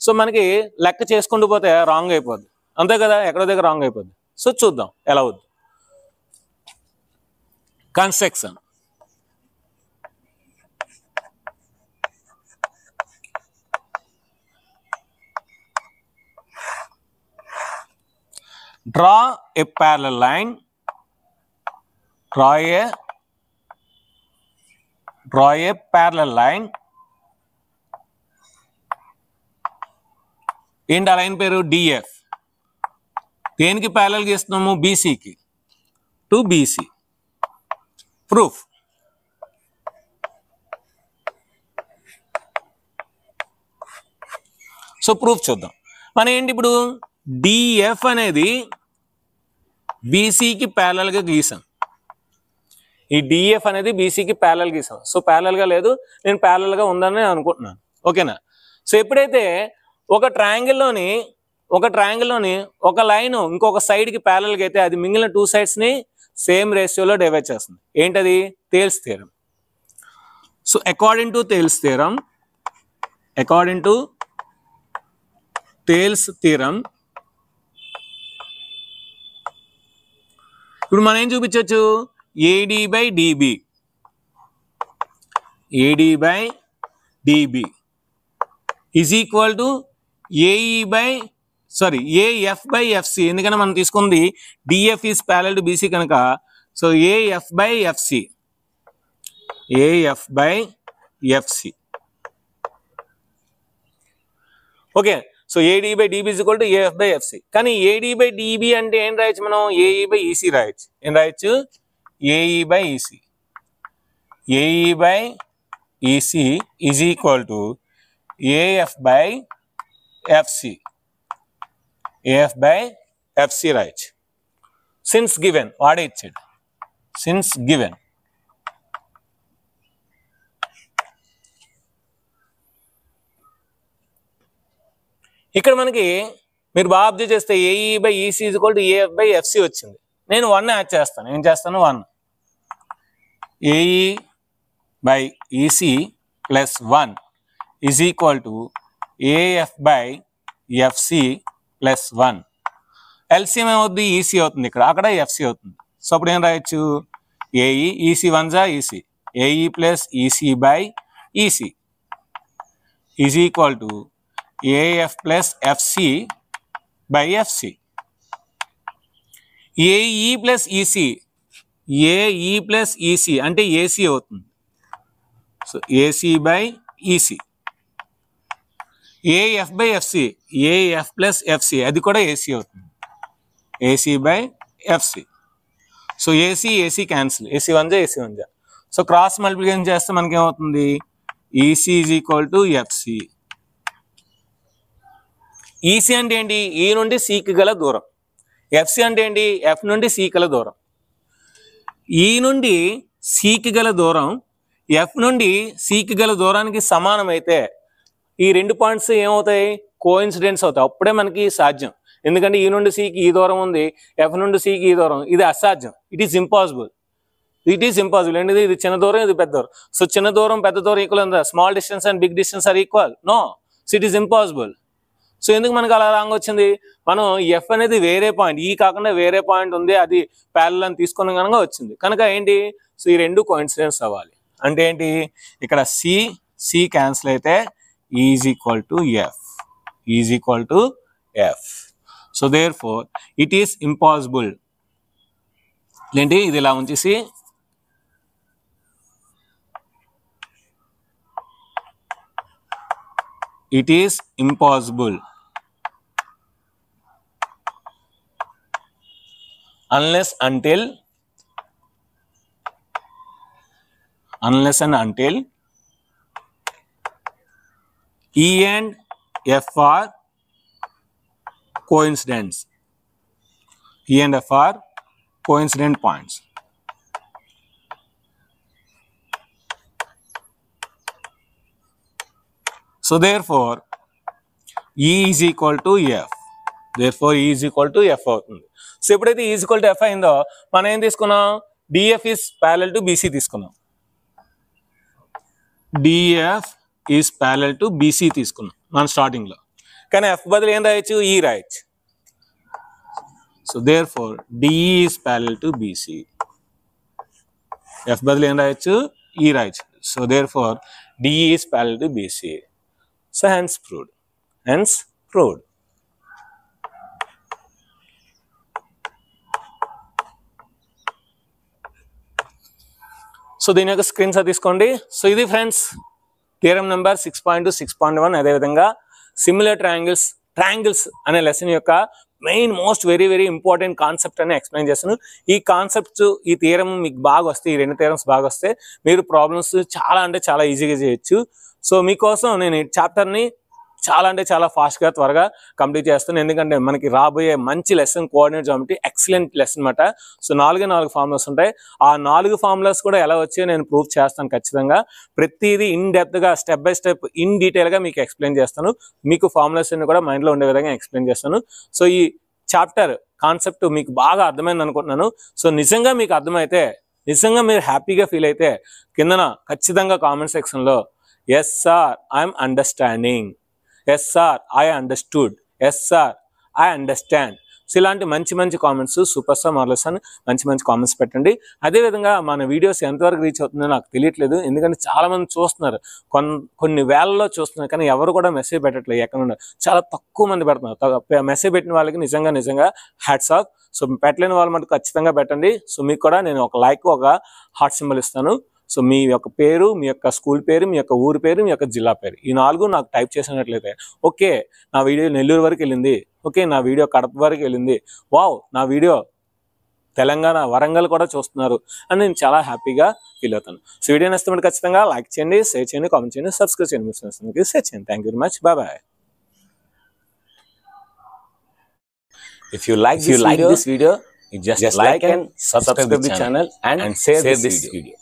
A: సో మనకి లెక్క చేసుకుంటూ పోతే రాంగ్ అయిపోద్ది. అంతే కదా? ఎక్కడో దగ్గర రాంగ్ అయిపోద్ది. సో చూద్దాం ఎలా అవుద్ది. Construction. Draw a parallel line. Draw a parallel line. ఏంటి ఆ లైన్ పేరు? డిఎఫ్. దేనికి ప్యారలల్ గీస్తున్నాము? బీసీకి. To BC. Proof. So proof చూద్దాం. మనం ఏంటి ఇప్పుడు డిఎఫ్ అనేది బీసీకి ప్యారలల్గా గీసాం. ఈ డిఎఫ్ అనేది బీసీకి ప్యారలల్ గీసాం. సో ప్యారలల్గా లేదు, నేను ప్యారలల్గా ఉందని అనుకుంటున్నాను. ఓకేనా? సో ఎప్పుడైతే ఒక ట్రయాంగిల్లోని ఒక లైన్ ఇంకొక సైడ్కి ప్యారలల్గా అయితే అది మిగిలిన 2 సైడ్స్ని సేమ్ రేషియోలో డివైడ్ చేస్తుంది. ఏంటది? Thales theorem. So according to Thales theorem ఇప్పుడు మనం ఏం చూపించవచ్చు? AD by DB is equal to AF by FC. ఎందుకంటే మనం తీసుకుంది DF is parallel to BC కనుక so AF by FC. Okay. So AD by DB is equal to AF by FC. కానీ AD by DB అంటే ఏం రాయొచ్చు మనం? AE by EC రాయొచ్చు. ఏం రాయొచ్చు? AE by EC is equal to AF by FC రాయొచ్చు. సిన్స్ గివెన్ వాడే ఇచ్చాడు. సిన్స్ గివెన్ ఇక్కడ మనకి మీరు బాగా అబ్జర్వ్ చేస్తే AE by EC is equal to AF by FC వచ్చింది. నేను 1 యాడ్ చేస్తాను. ఏం చేస్తాను? 1 AE by EC plus 1 is equal to AF by FC plus 1. LCM ఏమవుతుంది? ఈసీ అవుతుంది. ఇక్కడ అక్కడ ఎఫ్సి అవుతుంది. సో అప్పుడు ఏం రాయొచ్చు? ఏఈ ఈసీ 1 జా EC, AE plus EC by EC is equal to AF plus FC by FC. AE plus EC అంటే ఏసీ అవుతుంది. So AC by EC. AF by FC AF plus FC అది కూడా AC అవుతుంది. AC by FC. So AC cancel. AC 1 జా. So cross multiplication చేస్తే మనకి ఏమవుతుంది? EC is equal to FC. EC అంటే ఏంటి? ఈ నుండి సికి గల దూరం. ఎఫ్సి అంటే ఏంటి? ఎఫ్ నుండి సి గల దూరం. ఈ నుండి సికి గల దూరం ఎఫ్ నుండి సికి గల దూరానికి సమానమైతే ఈ 2 పాయింట్స్ ఏమవుతాయి? కోఇన్సిడెన్స్ అవుతాయి. అప్పుడే మనకి సాధ్యం. ఎందుకంటే ఈ నుండి సికి ఈ దూరం ఉంది, ఎఫ్ నుండి సికి ఈ దూరం. ఇది అసాధ్యం. It is impossible. ఏంటిది? ఇది చిన్న దూరం, ఇది పెద్ద దూరం. సో చిన్న దూరం పెద్ద దూరం ఈక్వల్ ఉందా? Small distance and big distance are equal? No. So it is impossible. సో ఎందుకు మనకు అలా రాంగ్ వచ్చింది? మనం ఎఫ్ అనేది వేరే పాయింట్, ఈ కాకుండా వేరే పాయింట్ ఉంది, అది ప్యారలల్ అని తీసుకున్న కనుక వచ్చింది. కనుక ఏంటి? సో ఈ 2 కోఇన్సిడెన్స్ అవ్వాలి. అంటే ఏంటి? ఇక్కడ సి క్యాన్సిల్ అయితే is equal to F. So therefore it is impossible. ఏంటి ఇది ఇలా ఉంచేసి it is impossible unless and until E and F are coincidence. E and F are coincident points. So therefore E is equal to F. Therefore E is equal to F అవుతుంది. So ఎప్పుడైతే E is equal to F అయిందో మనం ఏం తీసుకున్నాం, DF is parallel to BC తీసుకున్నాం. DF is parallel to BC తీసుకున్నాం మనం starting లో. కానీ F బదులు ఏం రాయొచ్చు, E రాయొచ్చు. So therefore DE is parallel to BC. F బదులు ఏం రాయొచ్చు, E రాయొచ్చు. So therefore DE is parallel to BC. So hence proved. Hence proved. So దీని యొక్క స్క్రీన్ షాట్ తీసుకోండి. సో ఇది ఫ్రెండ్స్ థియరం నెంబర్ 6.2 6.1. అదేవిధంగా సిమిలర్ ట్రయాంగిల్స్ అనే లెసన్ యొక్క main most very very important concept అని ఎక్స్ప్లెయిన్ చేస్తాను. ఈ కాన్సెప్ట్స్ ఈ థియరం మీకు బాగా వస్తే, ఈ 2 థియరమ్స్ బాగా వస్తే మీరు ప్రాబ్లమ్స్ చాలా అంటే చాలా ఈజీగా చేయొచ్చు. సో మీకోసం నేను ఈ చాప్టర్ని చాలా అంటే చాలా ఫాస్ట్గా త్వరగా కంప్లీట్ చేస్తాను. ఎందుకంటే మనకి రాబోయే మంచి lesson coordinate geometry excellent lesson అనమాట. సో 4 ఫార్ములాస్ ఉంటాయి. ఆ 4 ఫార్ములాస్ కూడా ఎలా వచ్చాయో నేను ప్రూవ్ చేస్తాను ఖచ్చితంగా. ప్రతిదీ ఇన్ డెప్త్గా స్టెప్ బై స్టెప్ ఇన్ డీటెయిల్గా మీకు ఎక్స్ప్లెయిన్ చేస్తాను. మీకు ఫార్ములాస్ అన్ని కూడా మైండ్లో ఉండే విధంగా ఎక్స్ప్లెయిన్ చేస్తాను. సో ఈ చాప్టర్ కాన్సెప్ట్ మీకు బాగా అర్థమైంది అనుకుంటున్నాను. సో నిజంగా మీకు అర్థమైతే, నిజంగా మీరు హ్యాపీగా ఫీల్ అయితే కిందన ఖచ్చితంగా కామెంట్ సెక్షన్లో yes sir I'm understanding, yes sir I understood, yes sir I understand. So ఇలాంటి మంచి మంచి కామెంట్స్, సూపర్ స్టార్ మార్వెలస్ అని మంచి కామెంట్స్ పెట్టండి. అదేవిధంగా మన వీడియోస్ ఎంతవరకు రీచ్ అవుతుందో నాకు తెలియట్లేదు. ఎందుకంటే చాలామంది చూస్తున్నారు, కొన్ని వేలలో చూస్తున్నారు, కానీ ఎవరు కూడా మెసేజ్ పెట్టట్లేదు. ఎక్కడ ఉన్నారు, చాలా తక్కువ మంది పెడుతున్నారు. మెసేజ్ పెట్టిన వాళ్ళకి నిజంగా హ్యాట్స్ ఆఫ్. సో పెట్టలేని వాళ్ళు మటుకు ఖచ్చితంగా పెట్టండి. సో మీకు కూడా నేను ఒక లైక్, ఒక హార్ట్ సింబల్ ఇస్తాను. సో మీ యొక్క పేరు, మీ యొక్క స్కూల్ పేరు, మీ యొక్క ఊరు పేరు, మీ యొక్క జిల్లా పేరు, ఈ 4 నాకు టైప్ చేసినట్లయితే ఓకే నా వీడియో నెల్లూరు వరకు వెళ్ళింది, ఓకే నా వీడియో కడప వరకు వెళ్ళింది, వావ్ నా వీడియో తెలంగాణ వరంగల్ కూడా చూస్తున్నారు అని నేను చాలా హ్యాపీగా ఫీల్ అవుతాను. సో వీడియో నచ్చితే ఖచ్చితంగా లైక్ చేయండి, షేర్ చేయండి, కామెంట్ చేయండి, సబ్స్క్రైబ్ చేయండి, షేర్ చేయండి. Thank you very much. Bye bye. If you like this video, you just like and subscribe the channel and share this video.